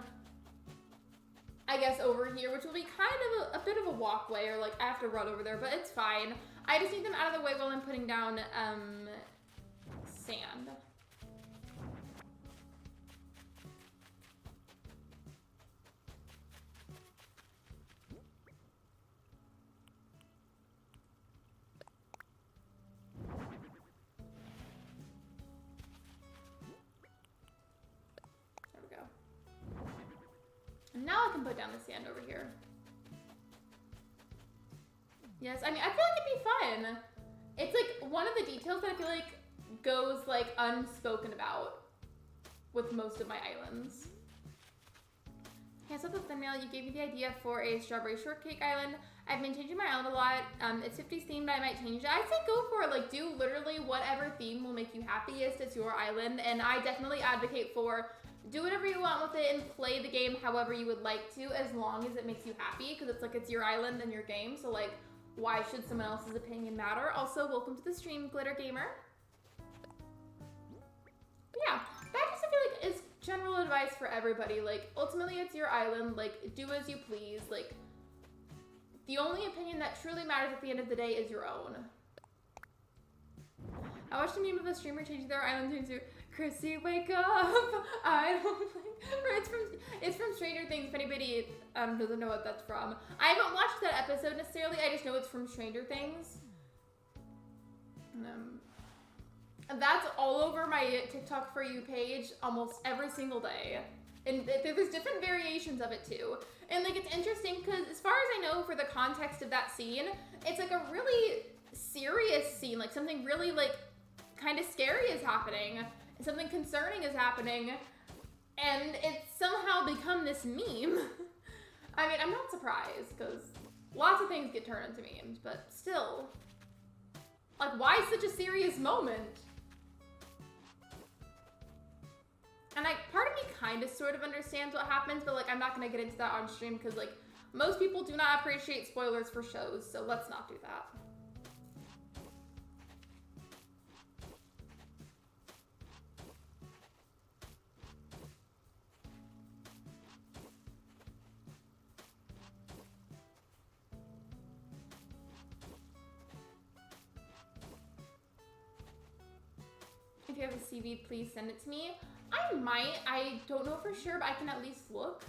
I guess, over here, which will be kind of a bit of a walkway, or like I have to run over there, but it's fine. I just need them out of the way while I'm putting down sand. Now I can put down the sand over here. Yes, I mean, I feel like it'd be fun. It's like one of the details that I feel like goes like unspoken about with most of my islands. Okay, so the thumbnail, you gave me the idea for a strawberry shortcake island. I've been changing my island a lot. It's 50s themed, but I might change it. I'd say go for it. Like, do literally whatever theme will make you happiest. It's your island, and I definitely advocate for do whatever you want with it and play the game however you would like to, as long as it makes you happy, because it's like it's your island and your game, so like, why should someone else's opinion matter? Also, welcome to the stream, Glitter Gamer. But yeah, that just I feel like is general advice for everybody. Like, ultimately it's your island, like, do as you please. Like, the only opinion that truly matters at the end of the day is your own. I watched a meme of a streamer changing their island into Chrissy, wake up! I don't like. It's from Stranger Things. If anybody doesn't know what that's from, I haven't watched that episode necessarily. I just know it's from Stranger Things. That's all over my TikTok For You page almost every single day, and there's different variations of it too. And like, it's interesting because as far as I know, for the context of that scene, it's like a really serious scene. Like something really like kind of scary is happening. Something concerning is happening, and it's somehow become this meme. I mean, I'm not surprised, because lots of things get turned into memes, but still. Like, why such a serious moment? And part of me kind of sort of understands what happens, but like, I'm not going to get into that on stream, because like, most people do not appreciate spoilers for shows, so let's not do that. If you have a CV, please send it to me. I might. I don't know for sure, but I can at least look.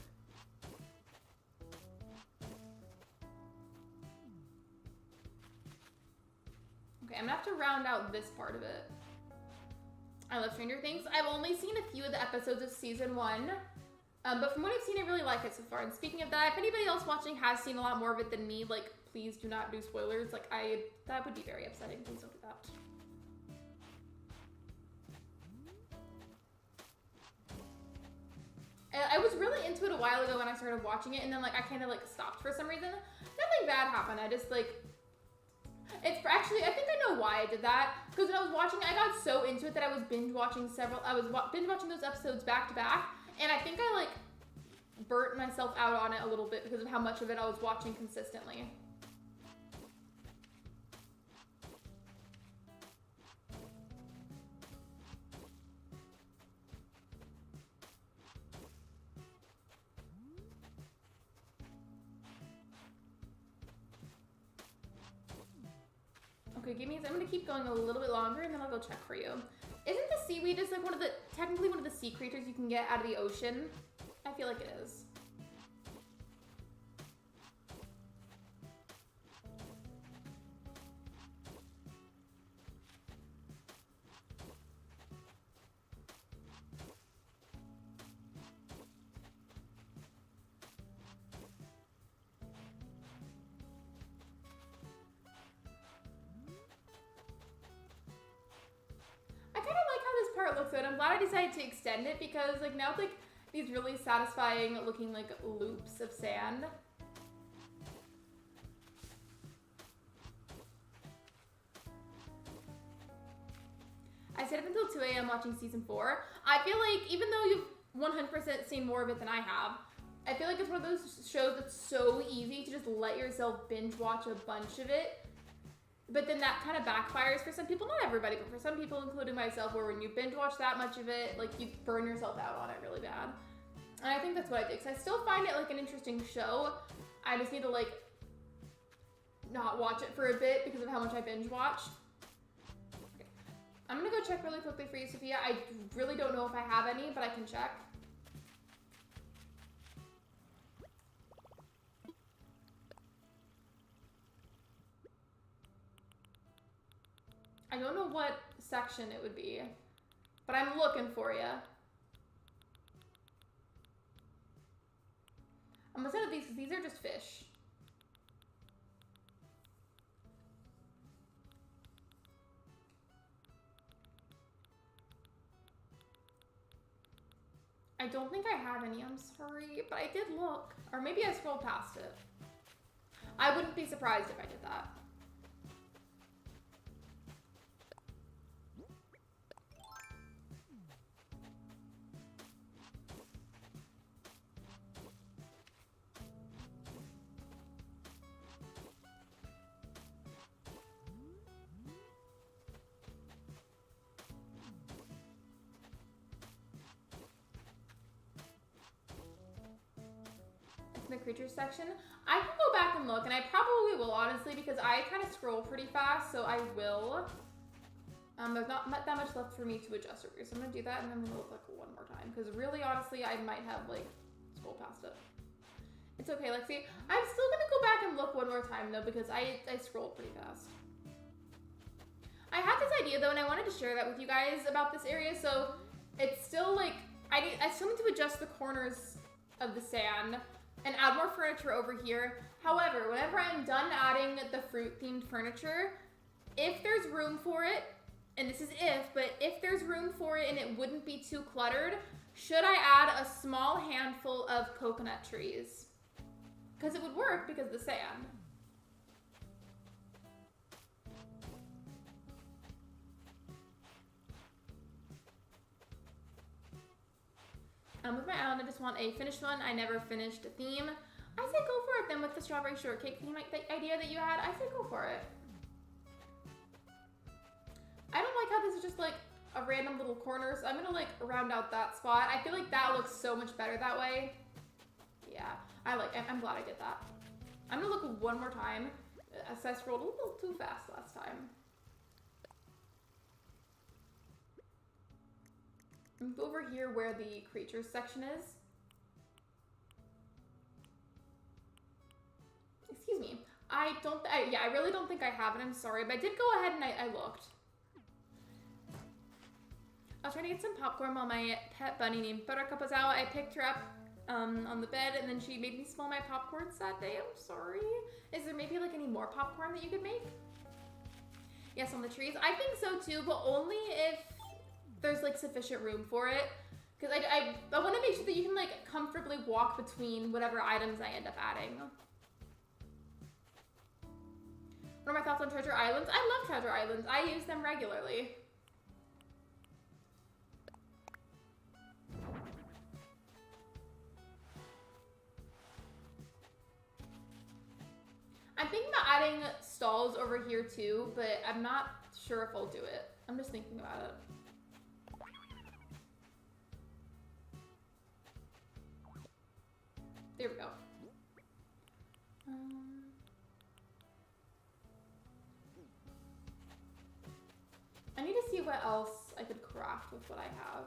Okay, I'm gonna have to round out this part of it. I love Stranger Things. I've only seen a few of the episodes of season 1, but from what I've seen, I really like it so far. And speaking of that, if anybody else watching has seen a lot more of it than me, like, please do not do spoilers. Like, that would be very upsetting. Please don't do that. I was really into it a while ago when I started watching it, and then, like, I kind of, like, stopped for some reason. Nothing bad happened. I just, like, it's actually, I think I know why I did that. Because when I was watching, I got so into it that I was binge watching those episodes back to back. And I think I, like, burnt myself out on it a little bit because of how much of it I was watching consistently. Okay, I'm gonna keep going a little bit longer and then I'll go check for you. Isn't the seaweed just like technically one of the sea creatures you can get out of the ocean? I feel like it is. Looks good. I'm glad I decided to extend it because like now it's like these really satisfying looking like loops of sand. I stayed up until 2 a.m. watching season 4. I feel like even though you've 100% seen more of it than I have, I feel like it's one of those shows that's so easy to just let yourself binge watch a bunch of it. But then that kind of backfires for some people, not everybody, but for some people, including myself, where when you binge watch that much of it, like you burn yourself out on it really bad. And I think that's what I did, because I still find it like an interesting show. I just need to like not watch it for a bit because of how much I binge watched. Okay. I'm gonna go check really quickly for you, Sophia. I really don't know if I have any, but I can check. I don't know what section it would be, but I'm looking for you. I'm gonna send these because these are just fish. I don't think I have any, I'm sorry, but I did look. Or maybe I scrolled past it. I wouldn't be surprised if I did that. The creatures section. I can go back and look, and I probably will, honestly, because I kind of scroll pretty fast, so I will. There's not that much left for me to adjust over here, so I'm gonna do that, and then I'm gonna look like one more time, because really, honestly, I might have, like, scrolled past it. It's okay, Lexi. I'm still gonna go back and look one more time, though, because I scrolled pretty fast. I had this idea, though, and I wanted to share that with you guys about this area, so it's still, like, I still need to adjust the corners of the sand and add more furniture over here. However, whenever I'm done adding the fruit-themed furniture, if there's room for it, and this is if there's room for it and it wouldn't be too cluttered, should I add a small handful of coconut trees? Because it would work because of the sand. With my island, I just want a finished one. I never finished a theme. I say go for it then with the strawberry shortcake theme idea that you had. I say go for it. I don't like how this is just like a random little corner, so I'm gonna like round out that spot. I feel like that looks so much better that way. Yeah, I'm glad I did that. I'm gonna look one more time, as I scrolled a little too fast last time. Move over here where the creatures section is. Excuse me. I really don't think I have it. I'm sorry, but I did go ahead and I looked. I was trying to get some popcorn while my pet bunny named Buttercup was out. I picked her up on the bed, and then she made me smell my popcorn that day. I'm sorry. Is there maybe like any more popcorn that you could make? Yes, on the trees. I think so too, but only if there's like sufficient room for it. Because I want to make sure that you can like comfortably walk between whatever items I end up adding. What are my thoughts on treasure islands? I love treasure islands. I use them regularly. I'm thinking about adding stalls over here too, but I'm not sure if I'll do it. I'm just thinking about it. There we go. I need to see what else I could craft with what I have.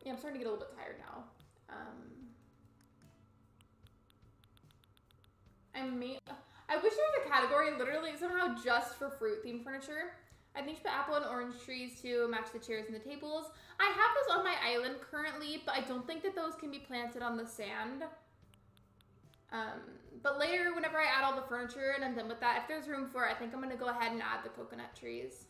Yeah, I'm starting to get a little bit tired now. I wish there was a category literally somehow just for fruit themed furniture. I think you should put apple and orange trees to match the chairs and the tables. I have those on my island currently, but I don't think that those can be planted on the sand. But later, whenever I add all the furniture and I'm done with that, if there's room for it, I think I'm gonna go ahead and add the coconut trees.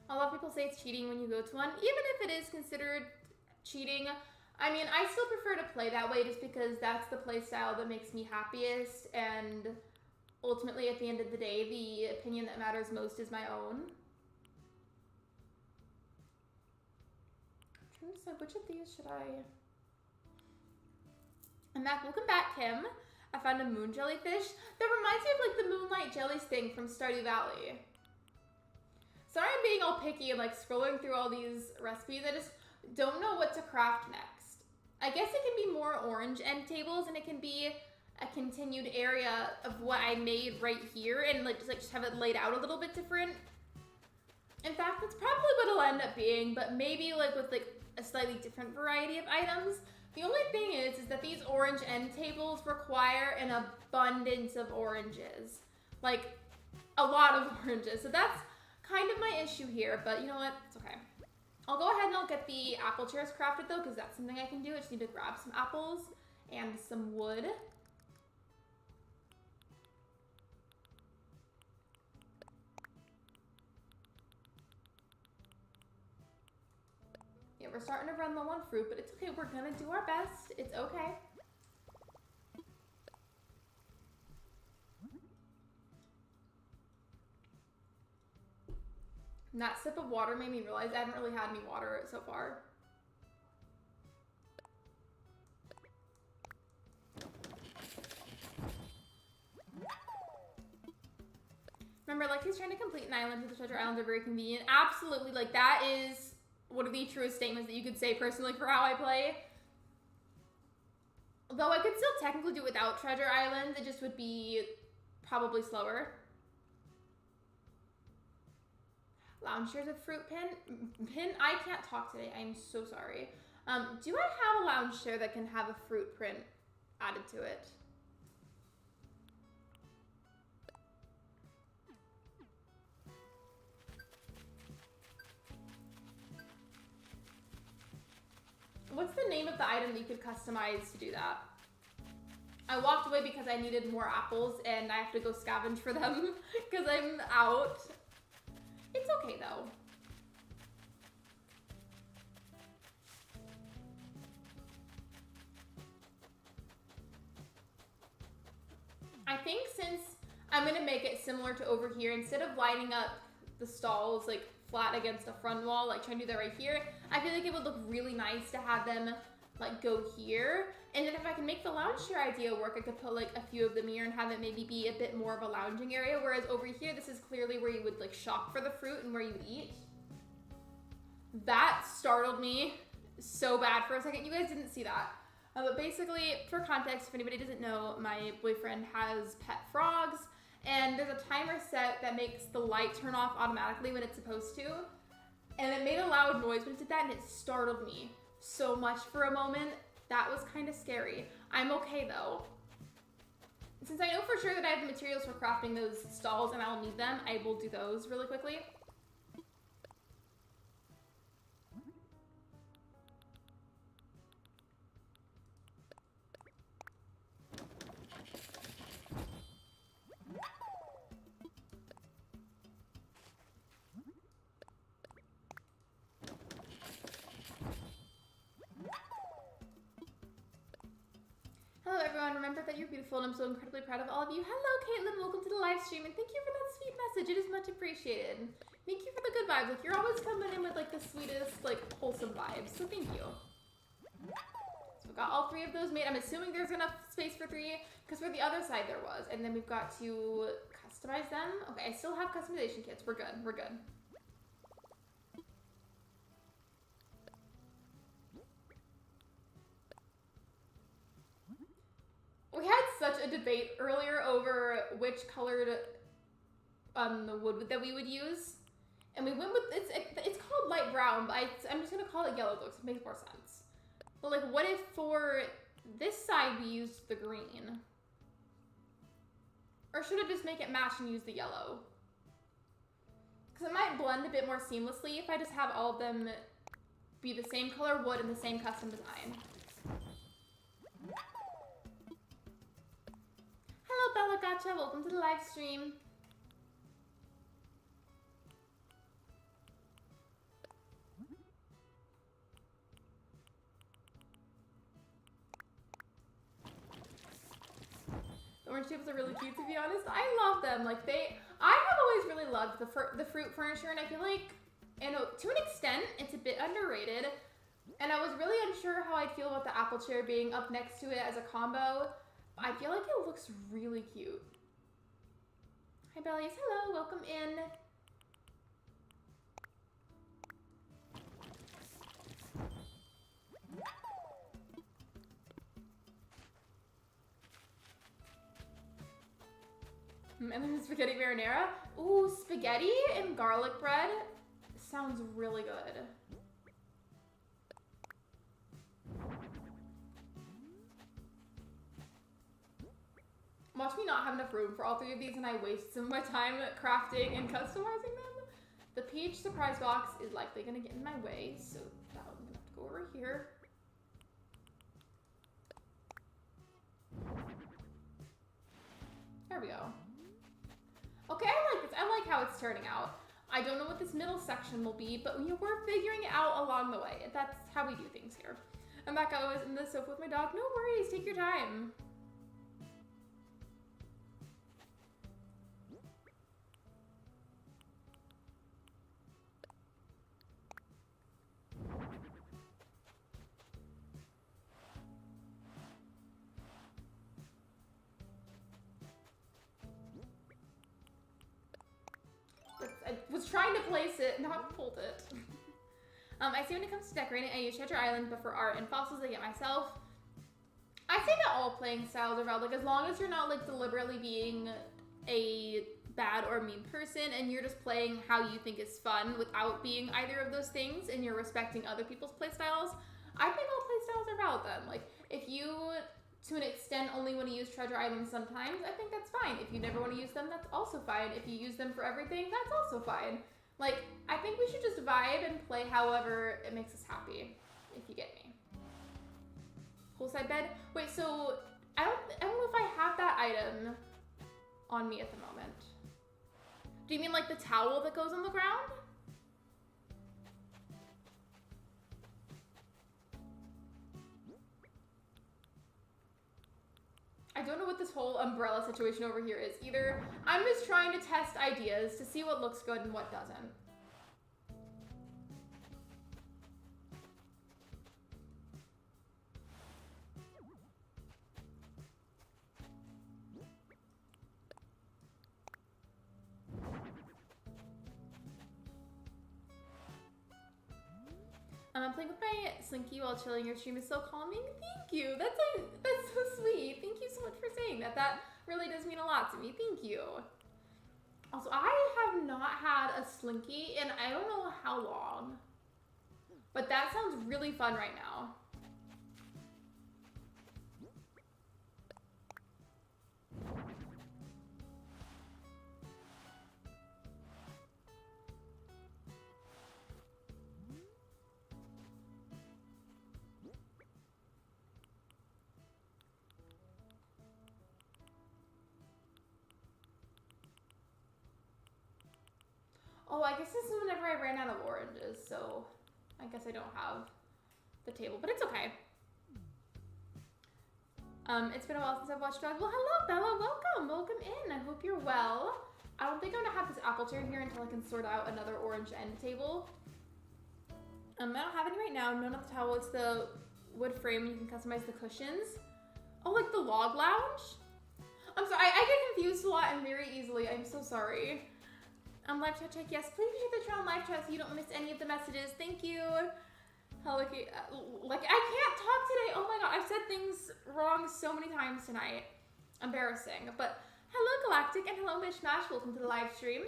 A lot of people say it's cheating when you go to one. Even if it is considered cheating, I mean, I still prefer to play that way just because that's the play style that makes me happiest, and ultimately, at the end of the day, the opinion that matters most is my own. I'm trying to decide which of these should I... I'm back. Welcome back, Kim. I found a moon jellyfish. That reminds me of like the moonlight jellies thing from Stardew Valley. Sorry I'm being all picky and like scrolling through all these recipes. I just don't know what to craft next. I guess it can be more orange end tables, and it can be a continued area of what I made right here, and like just have it laid out a little bit different. In fact, that's probably what it'll end up being, but maybe like with like a slightly different variety of items. The only thing is that these orange end tables require an abundance of oranges. Like a lot of oranges. So that's kind of my issue here, but you know what? It's okay. I'll go ahead and I'll get the apple chairs crafted though, because that's something I can do. I just need to grab some apples and some wood. Yeah, we're starting to run low on fruit, but it's okay. We're gonna do our best. It's okay. And that sip of water made me realize I haven't really had any water so far. Remember, Lexi's trying to complete an island because the treasure islands are very convenient. Absolutely, like that is one of the truest statements that you could say personally for how I play. Though I could still technically do it without treasure islands, it just would be probably slower. Lounge chairs with fruit pin. I can't talk today. I'm so sorry. Do I have a lounge chair that can have a fruit print added to it? What's the name of the item that you could customize to do that? I walked away because I needed more apples and I have to go scavenge for them because I'm out. It's okay though. I think since I'm gonna make it similar to over here, instead of lining up the stalls like flat against the front wall, like trying to do that right here, I feel like it would look really nice to have them like go here. And then if I can make the lounge chair idea work, I could put like a few of them here and have it maybe be a bit more of a lounging area. Whereas over here, this is clearly where you would like shop for the fruit and where you would eat. That startled me so bad for a second. You guys didn't see that. But basically, for context, if anybody doesn't know, my boyfriend has pet frogs, and there's a timer set that makes the light turn off automatically when it's supposed to. and it made a loud noise when it did that, and it startled me so much for a moment. That was kind of scary. I'm okay though. Since I know for sure that I have the materials for crafting those stalls and I'll need them, I will do those really quickly. Hello everyone, remember that you're beautiful and I'm so incredibly proud of all of you. Hello Caitlin, welcome to the live stream and thank you for that sweet message. It is much appreciated. Thank you for the good vibes. Like, you're always coming in with like the sweetest, like, wholesome vibes. So thank you. So we've got all 3 of those made. I'm assuming there's enough space for 3 because for the other side there was. And then we've got to customize them. Okay, I still have customization kits. We're good. We're good. We had such a debate earlier over which colored the wood that we would use, and we went with it's called light brown, but I'm just gonna call it yellow though, 'cause it makes more sense. But like, what if for this side we used the green, or should I just make it match and use the yellow? Because it might blend a bit more seamlessly if I just have all of them be the same color wood and the same custom design. Hello Bella Gotcha, welcome to the live stream. The orange tables are really cute, to be honest. I love them. Like, I have always really loved the fruit furniture, and I feel like, to an extent, it's a bit underrated. And I was really unsure how I'd feel about the apple chair being up next to it as a combo. I feel like it looks really cute. Hi, Bellies. Hello. Welcome in. And then the spaghetti marinara. Ooh, spaghetti and garlic bread sounds really good. Watch me not have enough room for all 3 of these and I waste some of my time crafting and customizing them. The peach surprise box is likely gonna get in my way, so that one's gonna have to go over here. There we go. Okay, I like this. I like how it's turning out. I don't know what this middle section will be, but we're figuring it out along the way. That's how we do things here. I'm back. I was in the sofa with my dog. No worries. Take your time. I was trying to place it, not pulled it. I see when it comes to decorating, I use Treasure Island, but for art and fossils, I get myself. I say that all playing styles are valid, like as long as you're not like deliberately being a bad or mean person and you're just playing how you think is fun without being either of those things and you're respecting other people's play styles, I think all play styles are valid then. Like if you, to an extent, only want to use Treasure Islands sometimes, I think that's fine. If you never want to use them, that's also fine. If you use them for everything, that's also fine. Like, I think we should just vibe and play however it makes us happy, if you get me. Poolside bed? Wait, so I don't know if I have that item on me at the moment. Do you mean like the towel that goes on the ground? I don't know what this whole umbrella situation over here is. Either I'm just trying to test ideas to see what looks good and what doesn't. I'm playing with my Slinky while chilling. Your stream is so calming. Thank you. That's so sweet. Thank you so much for saying that. That really does mean a lot to me. Thank you. Also, I have not had a slinky in I don't know how long. But that sounds really fun right now. Oh, I guess this is whenever I ran out of oranges, so I guess I don't have the table, but it's okay. It's been a while since I've watched dogs. Well, hello, Bella. Welcome in. I hope you're well. I don't think I'm gonna have this apple chair here until I can sort out another orange end table. I don't have any right now. No, not the towel. It's the wood frame. You can customize the cushions. Oh, like the log lounge? I'm sorry. I get confused a lot and very easily. I'm so sorry. Live chat check. Yes, please hit the channel live chat so you don't miss any of the messages. Thank you. Like I can't talk today. Oh my god, I've said things wrong so many times tonight. Embarrassing. But hello Galactic and hello Mishmash. Welcome to the live stream.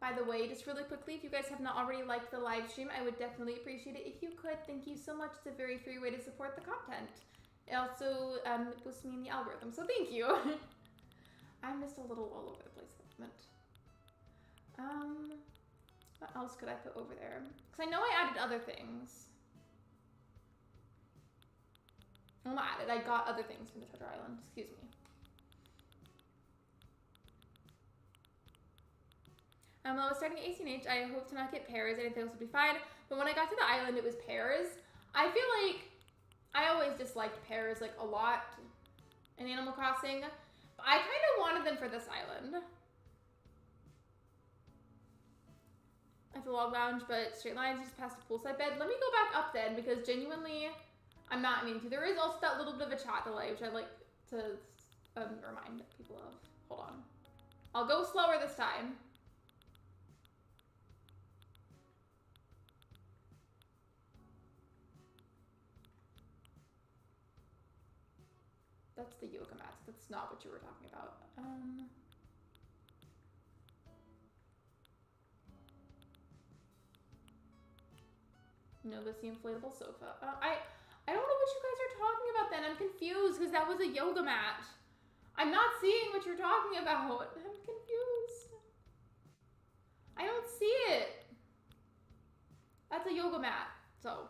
By the way, just really quickly, if you guys have not already liked the live stream, I would definitely appreciate it if you could. Thank you so much. It's a very free way to support the content. It also boosts me in the algorithm, so thank you. I missed a little all over the place at the moment. What else could I put over there? Because I know I added other things. Well, not added. I got other things from the Treasure Island. Excuse me. I was starting ACNH. I hope to not get pears. Anything else would be fine. But when I got to the island, it was pears. I feel like I always disliked pears like a lot in Animal Crossing. But I kind of wanted them for this island. Like the log lounge, but straight lines just past the poolside bed. Let me go back up then, because genuinely, I'm not meaning to. There is also that little bit of a chat delay, which I'd like to remind people of. Hold on. I'll go slower this time. That's the yoga mats. That's not what you were talking about. No, that's the inflatable sofa. I don't know what you guys are talking about then. I'm confused because that was a yoga mat. I'm not seeing what you're talking about. I'm confused. I don't see it. That's a yoga mat. So,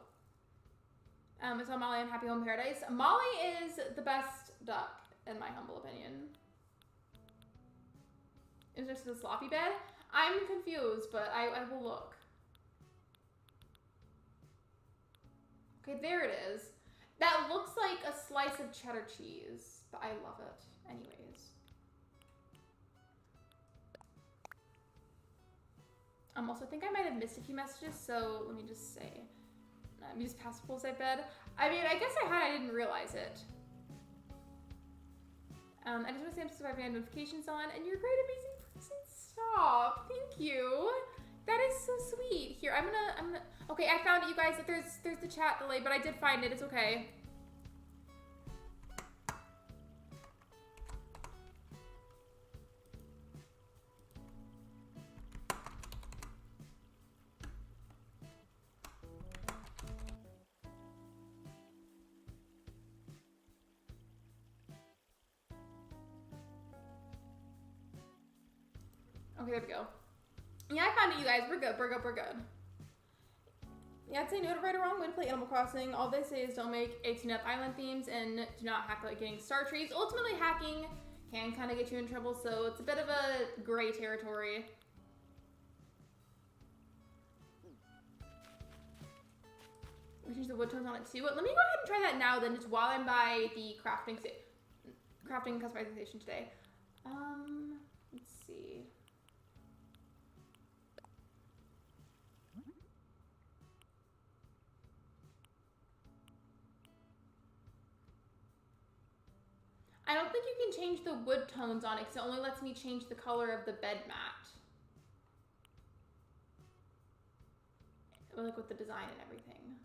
it's on Molly and Happy Home Paradise. Molly is the best duck, in my humble opinion. Is this the sloppy bed? I'm confused, but I will look. Okay, there it is. That looks like a slice of cheddar cheese, but I love it anyways. Also, I think I might have missed a few messages, so let me just say. Let me just pass the poolside bed. I mean, I guess I didn't realize it. I just want to say I'm subscribed and notifications on, and you're a great, amazing person. Stop. Thank you. That is so sweet. Here, I'm gonna, okay, I found it, you guys. There's the chat delay, but I did find it. It's okay. Okay, there we go. Yeah, I found it, you guys. We're good. We're good. Yeah, I'd say no to right or wrong way to play Animal Crossing. All they say is don't make 18-up island themes and do not hack like getting star trees. Ultimately, hacking can kind of get you in trouble, so it's a bit of a gray territory. We change the wood tones on it too. Let me go ahead and try that now then, just while I'm by the crafting customization today. Let's see. I don't think you can change the wood tones on it because it only lets me change the color of the bed mat. Like with the design and everything.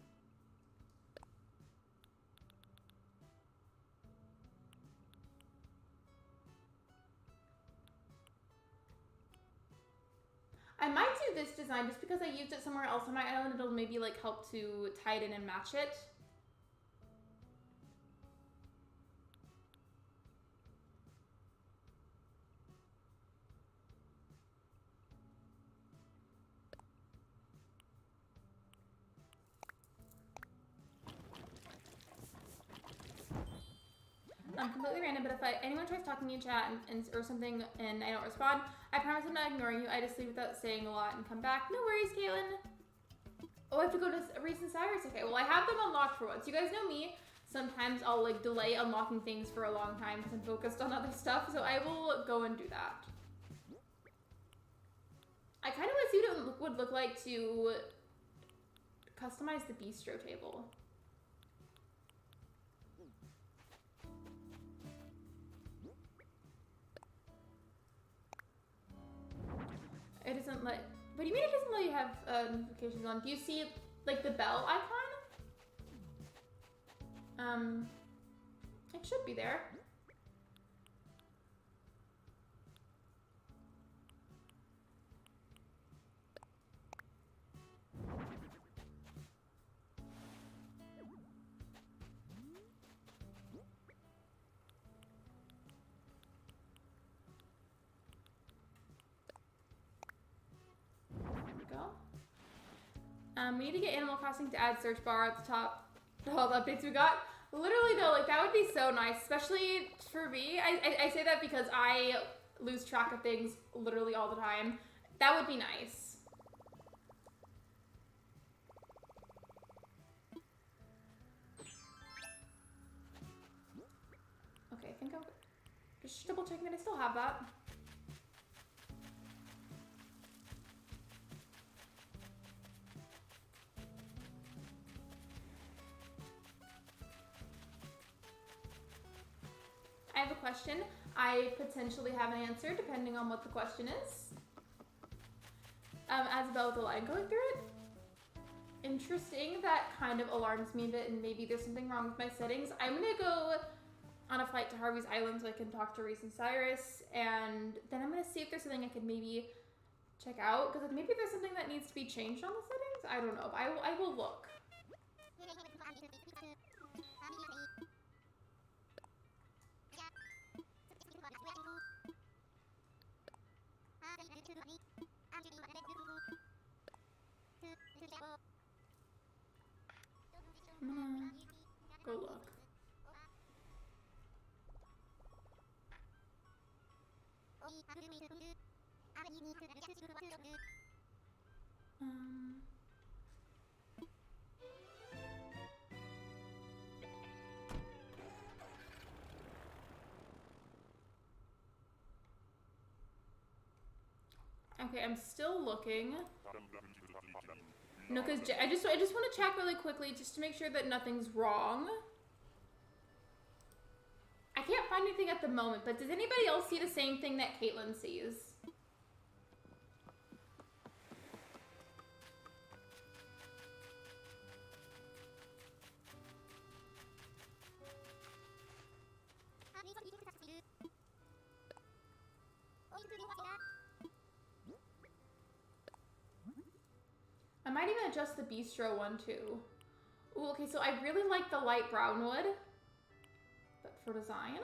I might do this design just because I used it somewhere else on my island. It'll maybe like help to tie it in and match it. Completely random, but if anyone tries talking to you in chat or something and I don't respond, I promise I'm not ignoring you. I just leave without saying a lot and come back. No worries, Caitlin. Oh, I have to go to Reese Cyrus. Okay, well, I have them unlocked for once. You guys know me. Sometimes I'll like delay unlocking things for a long time because I'm focused on other stuff, so I will go and do that. I kind of want to see what it would look like to customize the bistro table. It doesn't let, what do you mean it doesn't let you have notifications on? Do you see like the bell icon? It should be there. We need to get Animal Crossing to add search bar at the top to all the updates we got. Literally though, like that would be so nice, especially for me. I say that because I lose track of things literally all the time. That would be nice. Okay, I think I'm just double checking that I still have that. I have a question. I potentially have an answer depending on what the question is. As about the line going through it. Interesting. That kind of alarms me a bit and maybe there's something wrong with my settings. I'm gonna go on a flight to Harvey's Island so I can talk to Reese and Cyrus, and then I'm gonna see if there's something I could maybe check out, because maybe there's something that needs to be changed on the settings. I don't know, but I will look. I'm gonna go look. Okay, I'm still looking. No, because I just want to check really quickly just to make sure that nothing's wrong. I can't find anything at the moment, but does anybody else see the same thing that Caitlin sees? I might even adjust the bistro one too. Ooh, okay, so I really like the light brown wood, but for design.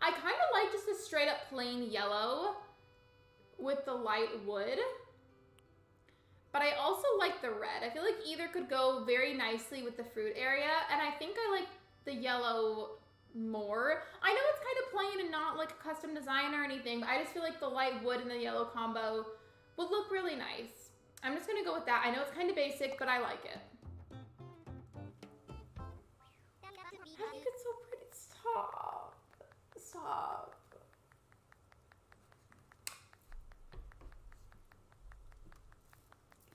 I kind of like just a straight up plain yellow with the light wood. But I also like the red. I feel like either could go very nicely with the fruit area, and I think I like the yellow more. I know it's kind of plain and not like a custom design or anything, but I just feel like the light wood and the yellow combo would look really nice. I'm just gonna go with that. I know it's kind of basic, but I like it. I think it's so pretty. Stop. Stop.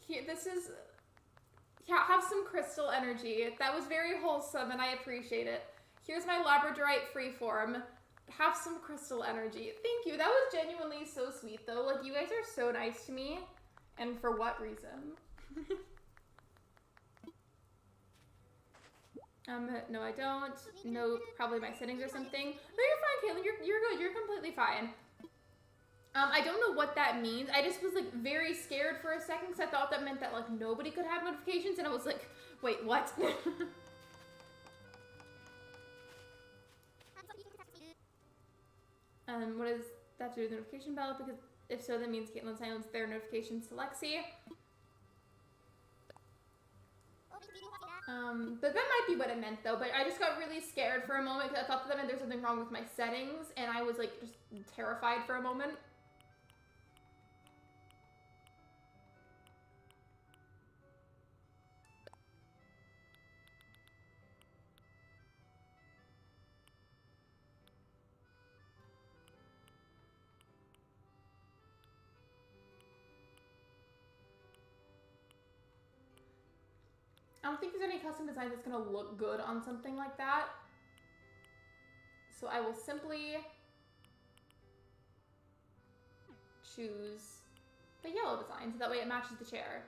Here, this is, yeah, have some crystal energy. That was very wholesome and I appreciate it. Here's my labradorite freeform. Have some crystal energy. Thank you. That was genuinely so sweet though. Like, you guys are so nice to me. And for what reason? No, I don't. No, probably my settings or something. No, you're fine, Caitlin. You're good. You're completely fine. I don't know what that means. I just was like very scared for a second because I thought that meant that like nobody could have notifications, and I was like, wait, what? What does that do with the notification bell? Because if so, that means Caitlin silenced their notifications to Lexi. But that might be what it meant though, but I just got really scared for a moment because I thought that meant there's something wrong with my settings, and I was like just terrified for a moment. I don't think there's any custom design that's gonna look good on something like that. So I will simply choose the yellow design so that way it matches the chair.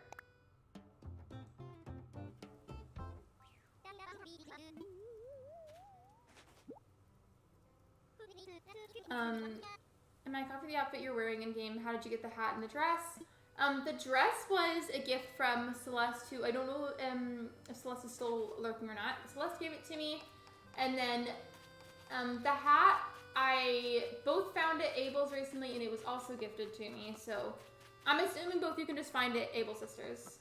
Am I copy the outfit you're wearing in game? How did you get the hat and the dress? The dress was a gift from Celeste, who I don't know if Celeste is still lurking or not. Celeste gave it to me, and then the hat, I both found at Abel's recently, and it was also gifted to me, so I'm assuming both you can just find it Able Sisters.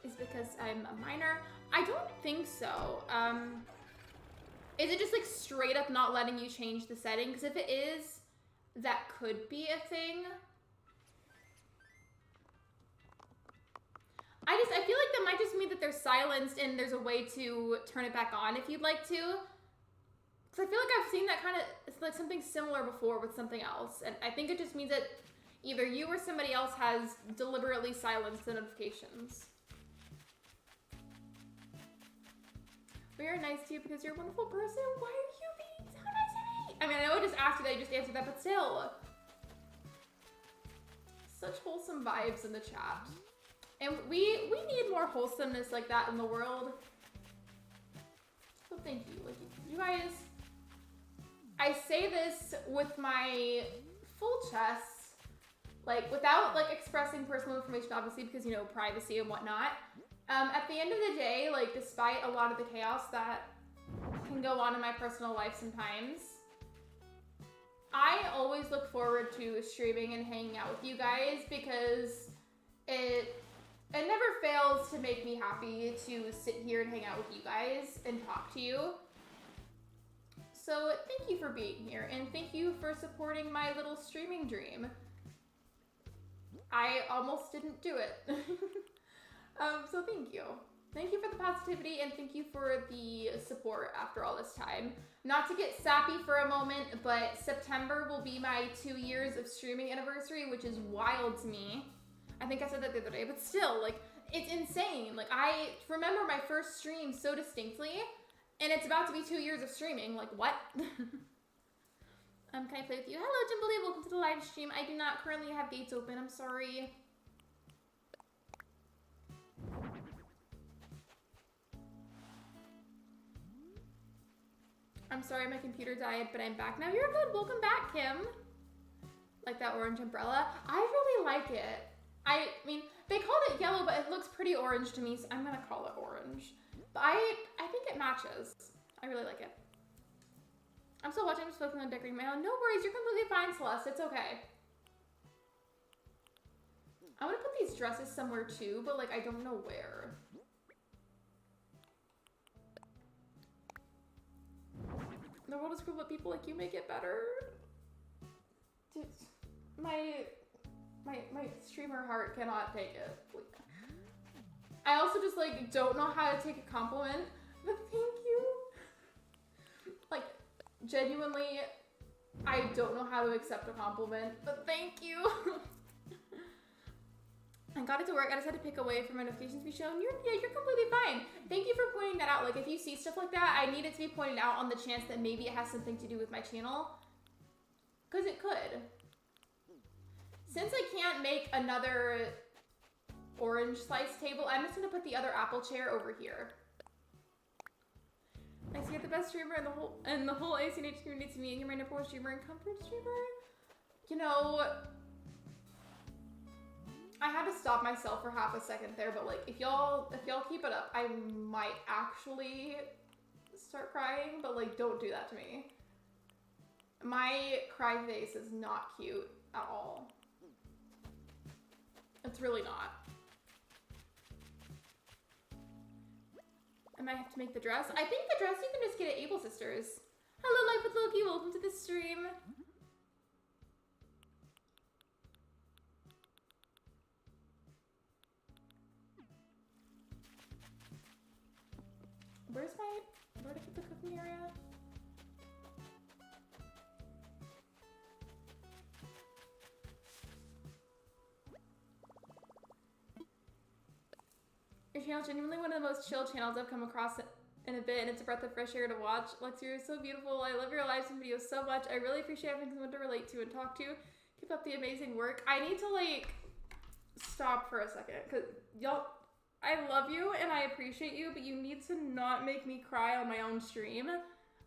Is because I'm a minor? I don't think so. Is it just like straight up not letting you change the setting? Because if it is, that could be a thing. I feel like that might just mean that they're silenced and there's a way to turn it back on if you'd like to. Because I feel like I've seen that kind of, it's like something similar before with something else. And I think it just means that either you or somebody else has deliberately silenced the notifications. We are nice to you because you're a wonderful person. Why are you being so nice to me? I mean, I know I just asked you that, you just answered that, but still. Such wholesome vibes in the chat. And we need more wholesomeness like that in the world. So thank you. Like, you guys, I say this with my full chest, like without like expressing personal information, obviously, because, you know, privacy and whatnot. At the end of the day, like, despite a lot of the chaos that can go on in my personal life sometimes, I always look forward to streaming and hanging out with you guys because it never fails to make me happy to sit here and hang out with you guys and talk to you. So thank you for being here, and thank you for supporting my little streaming dream. I almost didn't do it. So thank you. Thank you for the positivity, and thank you for the support after all this time. Not to get sappy for a moment, but September will be my 2 years of streaming anniversary, which is wild to me. I think I said that the other day, but still, like, it's insane. Like, I remember my first stream so distinctly, and it's about to be 2 years of streaming. Like, what? Can I play with you? Hello, Jimbley. Welcome to the live stream. I do not currently have gates open. I'm sorry. I'm sorry my computer died, but I'm back now. You're good. Welcome back, Kim. Like that orange umbrella. I really like it. I mean, they called it yellow, but it looks pretty orange to me, so I'm gonna call it orange. But I think it matches. I really like it. I'm still watching. I'm just focusing on decorating my own. No worries. You're completely fine, Celeste. It's okay. I want to put these dresses somewhere too, but like I don't know where. The world is cruel, but people like you make it better. Dude, my streamer heart cannot take it. I also just like don't know how to take a compliment, but thank you. Like, genuinely, I don't know how to accept a compliment, but thank you. And got it to work. I just had to pick away for my notifications to be shown. You're completely fine. Thank you for pointing that out. Like, if you see stuff like that, I need it to be pointed out on the chance that maybe it has something to do with my channel. Because it could. Since I can't make another orange slice table, I'm just going to put the other apple chair over here. Nice to get the best streamer in the whole ACNH community to me, and you're my number one streamer and comfort streamer. You know, I had to stop myself for half a second there, but like if y'all keep it up, I might actually start crying, but like don't do that to me. My cry face is not cute at all. It's really not. I might have to make the dress. I think the dress you can just get at Able Sisters. Hello, Life with Loki. Welcome to the stream. Where did I put the cooking area? Your channel is genuinely one of the most chill channels I've come across in a bit, and it's a breath of fresh air to watch. Lexi, you're so beautiful. I love your live stream videos so much. I really appreciate having someone to relate to and talk to. Keep up the amazing work. I need to like stop for a second, because y'all, I love you and I appreciate you, but you need to not make me cry on my own stream.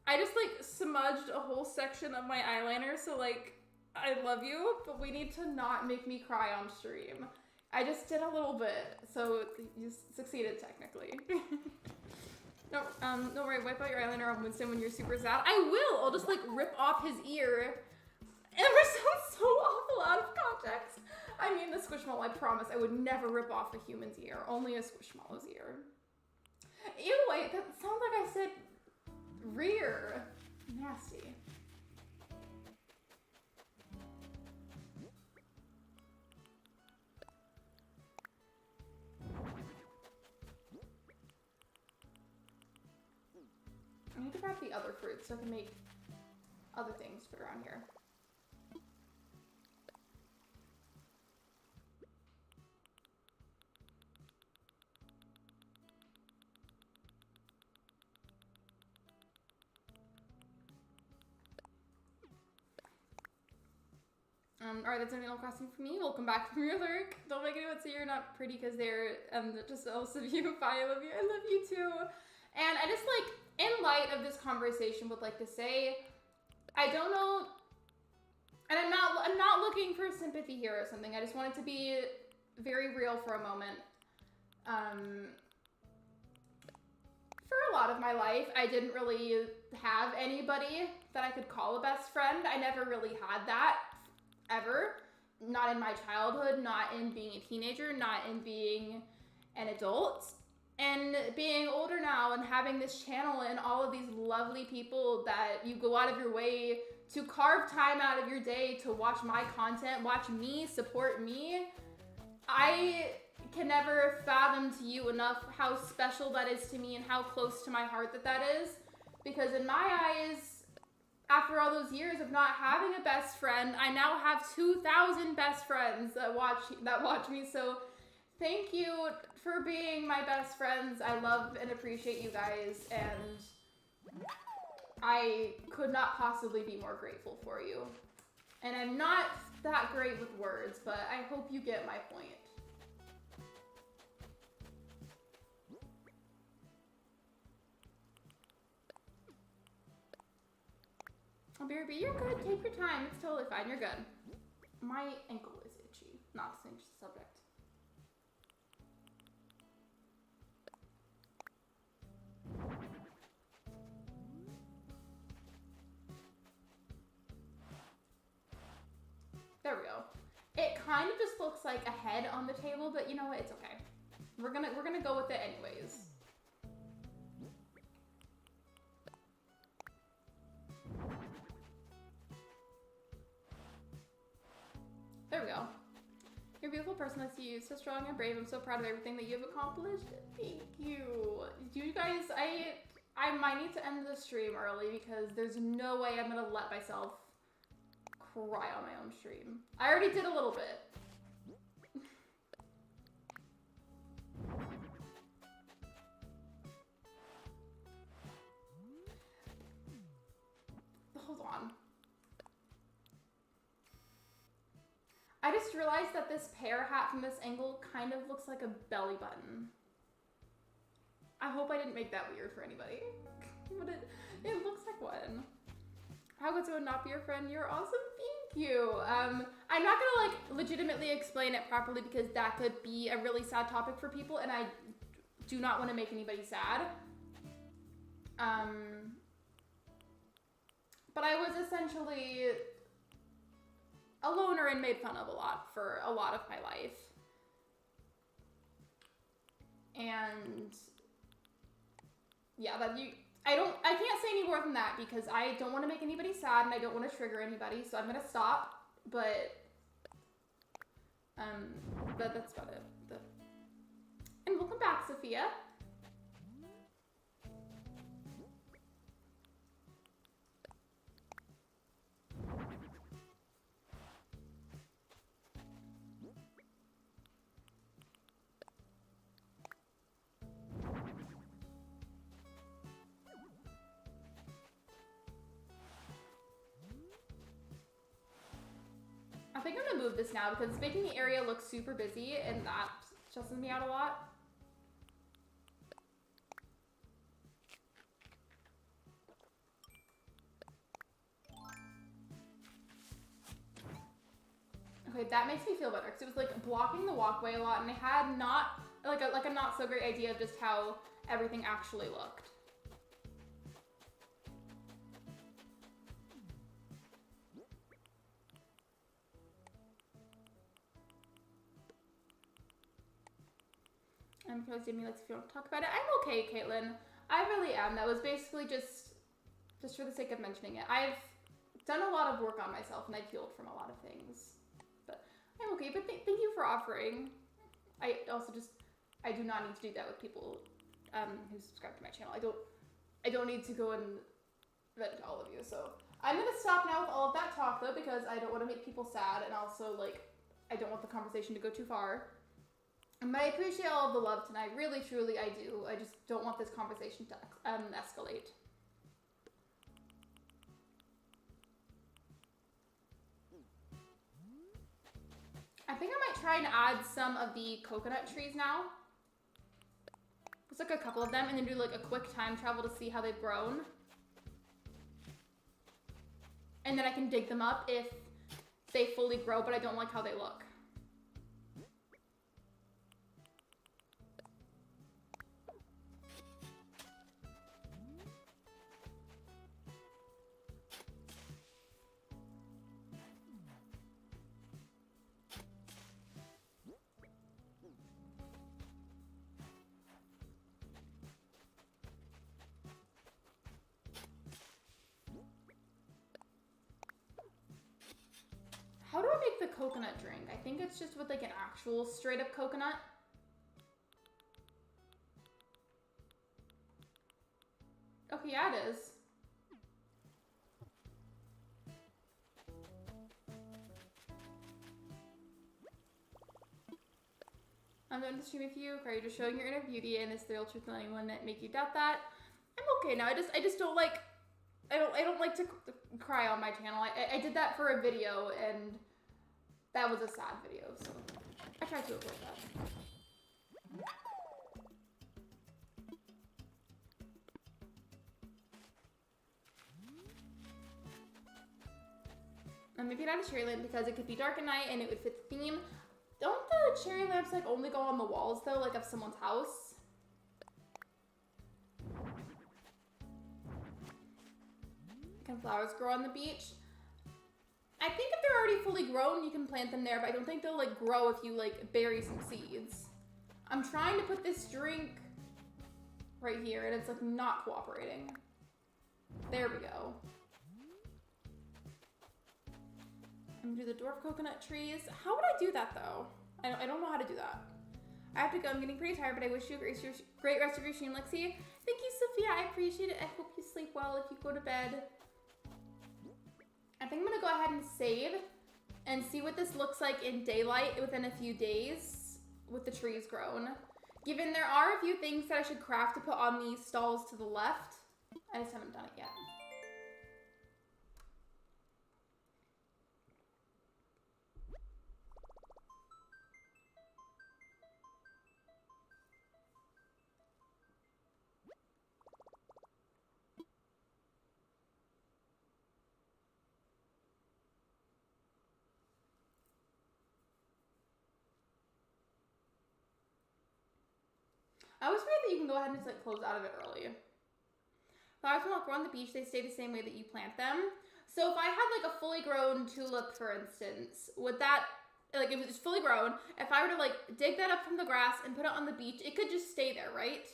I just like smudged a whole section of my eyeliner, so like, I love you, but we need to not make me cry on stream. I just did a little bit, so you succeeded technically. No, don't worry, wipe out your eyeliner on Winston when you're super sad. I will! I'll just like rip off his ear. And it sounds so awful out of context. I mean, the Squishmallow, I promise, I would never rip off a human's ear, only a Squishmallow's ear. Ew, wait, that sounds like I said rear. Nasty. I need to grab the other fruits so I can make other things to put around here. Alright, that's Animal Crossing for me. Welcome back from your lurk. Don't make anyone say you're not pretty because they're just jealous of you. Bye, I love you. I love you too. And I just like, in light of this conversation, would like to say, I don't know, and I'm not looking for sympathy here or something. I just want it to be very real for a moment. For a lot of my life, I didn't really have anybody that I could call a best friend. I never really had that, ever. Not in my childhood, not in being a teenager, not in being an adult. And being older now and having this channel and all of these lovely people that you go out of your way to carve time out of your day to watch my content, watch me, support me, I can never fathom to you enough how special that is to me and how close to my heart that is. Because in my eyes, after all those years of not having a best friend, I now have 2,000 best friends that watch me. So thank you for being my best friends. I love and appreciate you guys, and I could not possibly be more grateful for you. And I'm not that great with words, but I hope you get my point. BRB, you're good. Take your time. It's totally fine. You're good. My ankle is itchy. Not to change the subject. There we go. It kind of just looks like a head on the table, but you know what? It's okay. We're gonna go with it anyways. There we go. You're a beautiful person. I see you. So strong and brave. I'm so proud of everything that you've accomplished. Thank you. You guys, I might need to end the stream early because there's no way I'm gonna let myself cry on my own stream. I already did a little bit. I just realized that this pear hat from this angle kind of looks like a belly button. I hope I didn't make that weird for anybody. But it looks like one. How could someone not be your friend? You're awesome, thank you. I'm not gonna like legitimately explain it properly because that could be a really sad topic for people and I do not want to make anybody sad. But I was essentially a loner and made fun of a lot for a lot of my life. And yeah, I can't say any more than that because I don't want to make anybody sad and I don't want to trigger anybody, so I'm gonna stop. But that's about it. And welcome back, Sophia. I think I'm gonna move this now because it's making the area look super busy and that stresses me out a lot. Okay, that makes me feel better because it was like blocking the walkway a lot and I had not like a not so great idea of just how everything actually looked. I'm supposed to like if you want to talk about it. I'm okay, Caitlin. I really am. That was basically just for the sake of mentioning it. I've done a lot of work on myself and I've healed from a lot of things. But I'm okay, but thank you for offering. I do not need to do that with people who subscribe to my channel. I don't need to go and vent to all of you. So I'm gonna stop now with all of that talk though because I don't want to make people sad and also like I don't want the conversation to go too far. And I appreciate all of the love tonight. Really, truly, I do. I just don't want this conversation to escalate. I think I might try and add some of the coconut trees now. Just like a couple of them and then do like a quick time travel to see how they've grown. And then I can dig them up if they fully grow, but I don't like how they look. How do I make the coconut drink? I think it's just with like an actual straight up coconut. Okay, yeah, it is. I'm going to stream with you. Are you just showing your inner beauty and is the real truth to anyone that make you doubt that? I'm okay now. I just don't like. I don't like to cry on my channel. I did that for a video and that was a sad video, so I tried to avoid that. And maybe not a cherry lamp because it could be dark at night and it would fit the theme. Don't the cherry lamps like only go on the walls though, like of someone's house? Can flowers grow on the beach? I think if they're already fully grown, you can plant them there, but I don't think they'll like grow if you like bury some seeds. I'm trying to put this drink right here and it's like not cooperating. There we go. I'm gonna do the dwarf coconut trees. How would I do that though? I don't know how to do that. I have to go, I'm getting pretty tired, but I wish you a great rest of your stream, Lexi. Thank you, Sophia, I appreciate it. I hope you sleep well if you go to bed. I think I'm gonna go ahead and save and see what this looks like in daylight within a few days with the trees grown. Given there are a few things that I should craft to put on these stalls to the left. I just haven't done it yet. I always forget that you can go ahead and just like close out of it early. Flowers will not grow on the beach. They stay the same way that you plant them. So if I had like a fully grown tulip, for instance, would that, like if it was fully grown, if I were to like dig that up from the grass and put it on the beach, it could just stay there, right?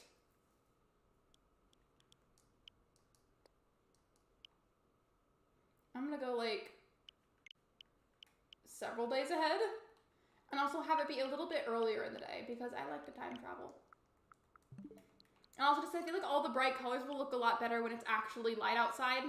I'm gonna go like several days ahead and also have it be a little bit earlier in the day because I like to time travel. And also just I feel like all the bright colors will look a lot better when it's actually light outside.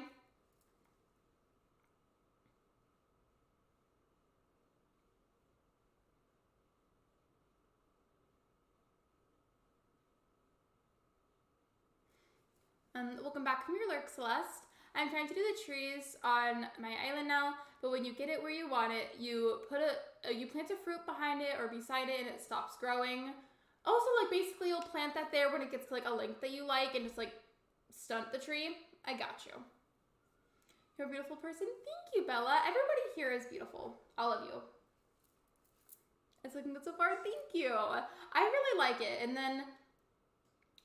Welcome back from your lurk, Celeste. I'm trying to do the trees on my island now, but when you get it where you want it, you plant a fruit behind it or beside it and it stops growing. Also, like basically you'll plant that there when it gets to like a length that you like and just like stunt the tree. I got you. You're a beautiful person. Thank you, Bella. Everybody here is beautiful. All of you. It's looking good so far. Thank you. I really like it. And then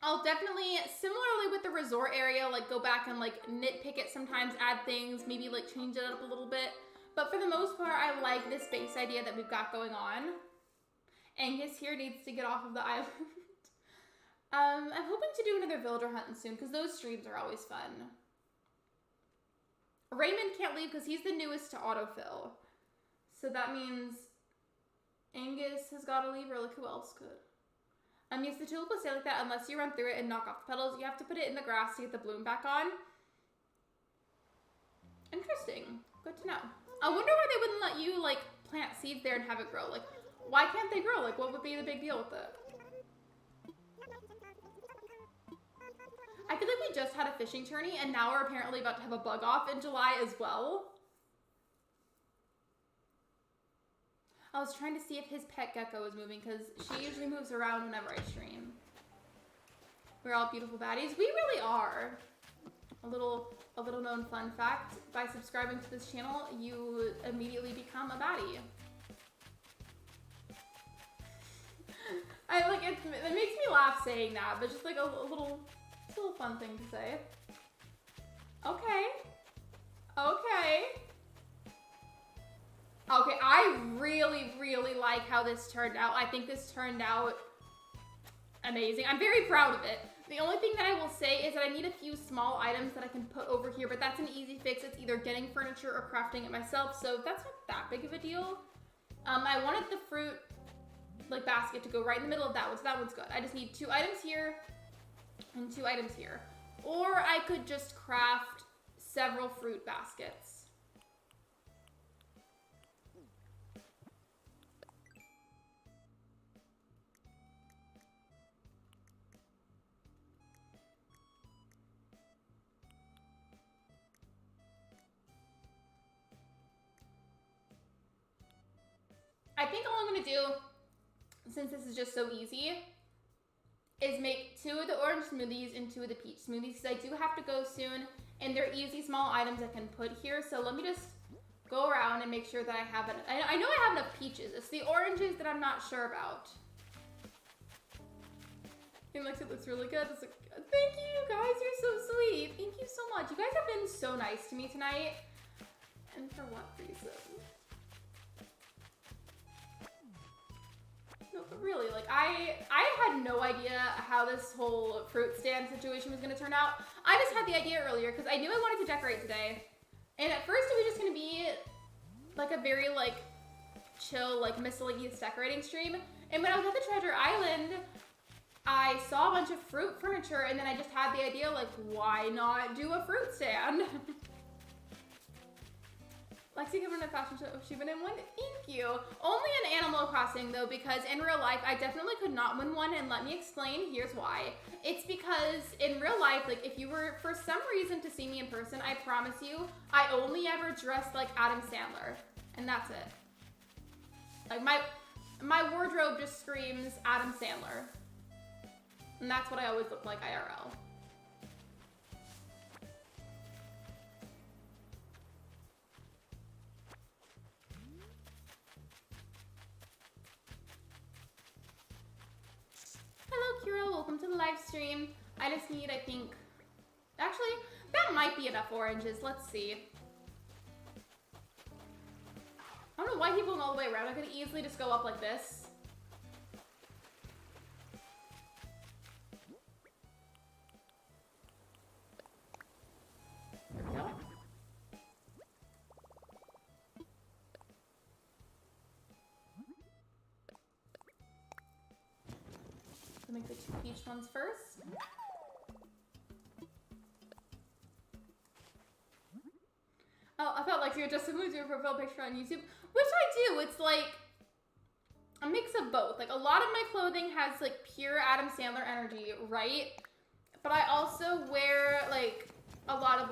I'll definitely, similarly with the resort area, like go back and like nitpick it sometimes, add things, maybe like change it up a little bit. But for the most part, I like this base idea that we've got going on. Angus here needs to get off of the island. I'm hoping to do another villager hunting soon because those streams are always fun. Raymond can't leave because he's the newest to autofill. So that means Angus has got to leave, or like who else could? Yes, the tulip will stay like that unless you run through it and knock off the petals. You have to put it in the grass to get the bloom back on. Interesting. Good to know. I wonder why they wouldn't let you, like, plant seeds there and have it grow. Like, why can't they grow? Like, what would be the big deal with it? I feel like we just had a fishing tourney, and now we're apparently about to have a bug off in July as well. I was trying to see if his pet gecko was moving because she usually moves around whenever I stream. We're all beautiful baddies. We really are. A little known fun fact, by subscribing to this channel, you immediately become a baddie. It makes me laugh saying that, but just like a little fun thing to say. Okay. Okay. Okay, I really, really like how this turned out. I think this turned out amazing. I'm very proud of it. The only thing that I will say is that I need a few small items that I can put over here, but that's an easy fix. It's either getting furniture or crafting it myself, so that's not that big of a deal. I wanted the fruit like basket to go right in the middle of that one, so that one's good. I just need 2 items here and 2 items here. Or I could just craft several fruit baskets. I think all I'm gonna do, since this is just so easy, is make 2 of the orange smoothies and 2 of the peach smoothies, because I do have to go soon, and they're easy small items I can put here, so let me just go around and make sure that I have it. I know I have enough peaches. It's the oranges that I'm not sure about. And Lexi looks really good. It's like, thank you guys, you're so sweet. Thank you so much. You guys have been so nice to me tonight. And for what reason? No, but really, like, I had no idea how this whole fruit stand situation was gonna turn out. I just had the idea earlier because I knew I wanted to decorate today. And at first it was just gonna be like a very like chill, like miscellaneous decorating stream. And when I was at the Treasure Island, I saw a bunch of fruit furniture and then I just had the idea like, why not do a fruit stand? Lexi covered in a fashion show. She been in one? Thank you. Only in Animal Crossing though, because in real life, I definitely could not win one, and let me explain. Here's why. It's because in real life, like if you were for some reason to see me in person, I promise you, I only ever dressed like Adam Sandler, and that's it. Like my wardrobe just screams Adam Sandler, and that's what I always look like IRL. Hello, Kira. Welcome to live stream. I just need, I think, actually, that might be enough oranges. Let's see. I don't know why he's going all the way around. I could easily just go up like this. There we go. I'll make the 2 peach ones first. Oh, I felt like you were just moved your profile picture on YouTube, which I do. It's like a mix of both. Like a lot of my clothing has like pure Adam Sandler energy, right? But I also wear like a lot of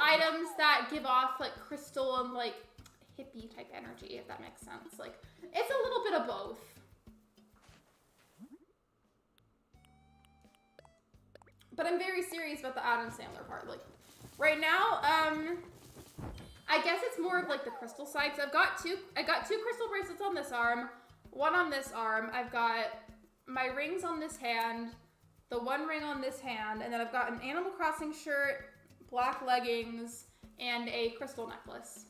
items that give off like crystal and like hippie type energy, if that makes sense. Like it's a little bit of both. But I'm very serious about the Adam Sandler part. Like right now, I guess it's more of like the crystal side. So I got two crystal bracelets on this arm, one on this arm. I've got my rings on this hand, the one ring on this hand, and then I've got an Animal Crossing shirt, black leggings, and a crystal necklace.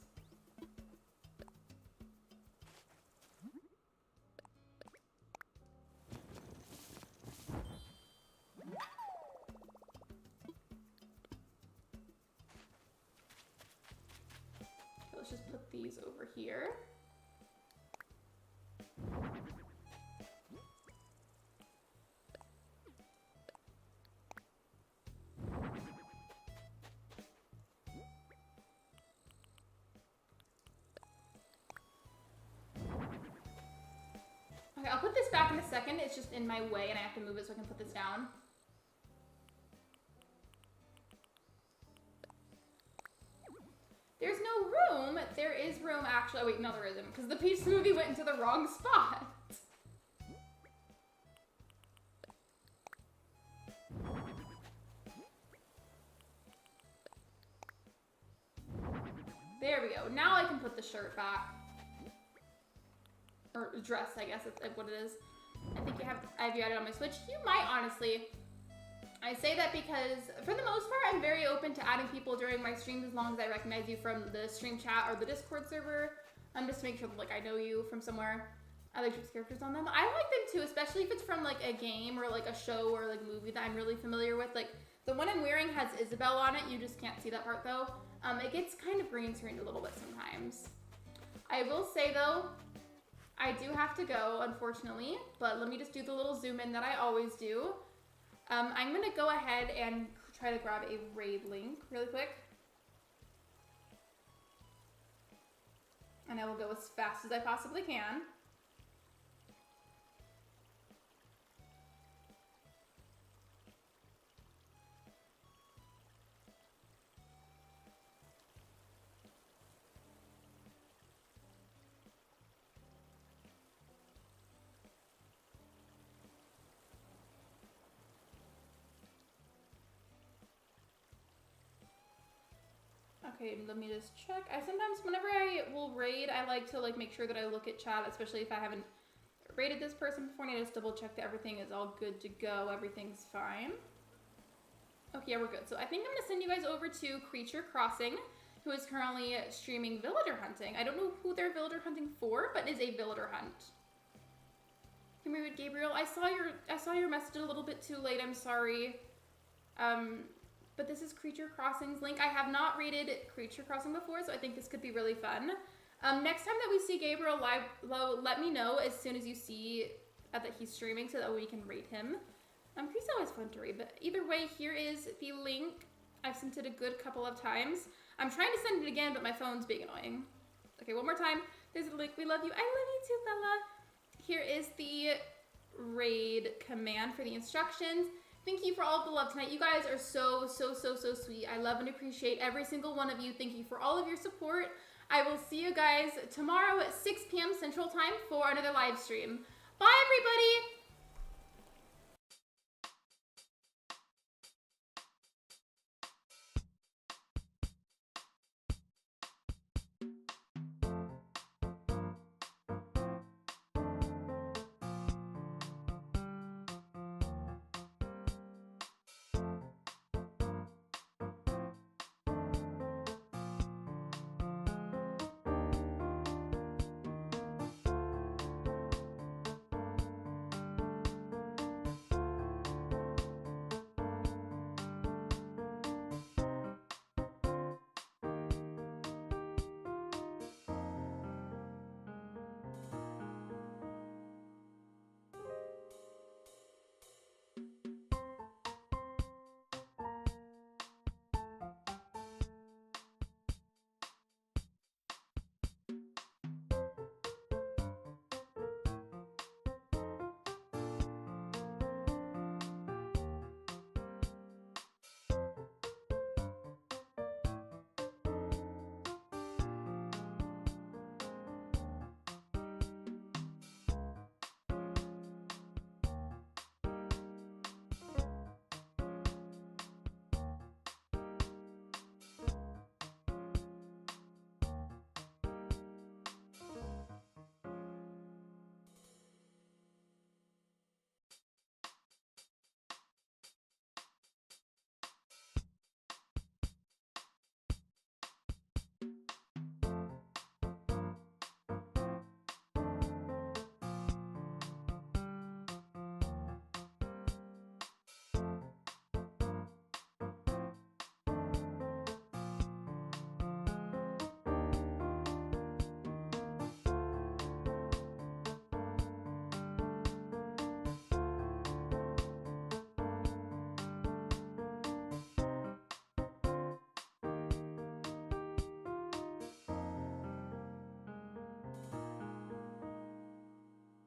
Let's just put these over here. Okay, I'll put this back in a second. It's just in my way and I have to move it so I can put this down. There's no room. There is room, actually. Oh, wait, no, there isn't, because the Peach Smoothie went into the wrong spot. There we go. Now I can put the shirt back. Or dress, I guess, is what it is. I think I have you added on my Switch. You might, honestly. I say that because, for the most part, I'm very open to adding people during my streams as long as I recognize you from the stream chat or the Discord server. Just to make sure that, like, I know you from somewhere. I like characters on them. I like them too, especially if it's from, like, a game or, like, a show or, like, movie that I'm really familiar with. Like, the one I'm wearing has Isabel on it. You just can't see that part, though. It gets kind of green screened a little bit sometimes. I will say, though, I do have to go, unfortunately. But let me just do the little zoom in that I always do. I'm going to go ahead and try to grab a raid link really quick. And I will go as fast as I possibly can. Okay, let me just check. Sometimes whenever I will raid, I like to like make sure that I look at chat, especially if I haven't raided this person before, and I just double check that everything is all good to go. Everything's fine. Okay, yeah, we're good. So I think I'm gonna send you guys over to Creature Crossing, who is currently streaming villager hunting. I don't know who they're villager hunting for, but it is a villager hunt. Can we read Gabriel? I saw your message a little bit too late. I'm sorry. But this is Creature Crossing's link. I have not rated Creature Crossing before, so I think this could be really fun. Next time that we see Gabriel live, let me know as soon as you see that he's streaming so that we can rate him. He's always fun to read, but either way, here is the link. I've sent it a good couple of times. I'm trying to send it again, but my phone's being annoying. Okay, one more time. There's a link. We love you. I love you too, Bella. Here is the raid command for the instructions. Thank you for all of the love tonight. You guys are so sweet. I love and appreciate every single one of you. Thank you for all of your support. I will see you guys tomorrow at 6 p.m. Central Time for another live stream. Bye, everybody!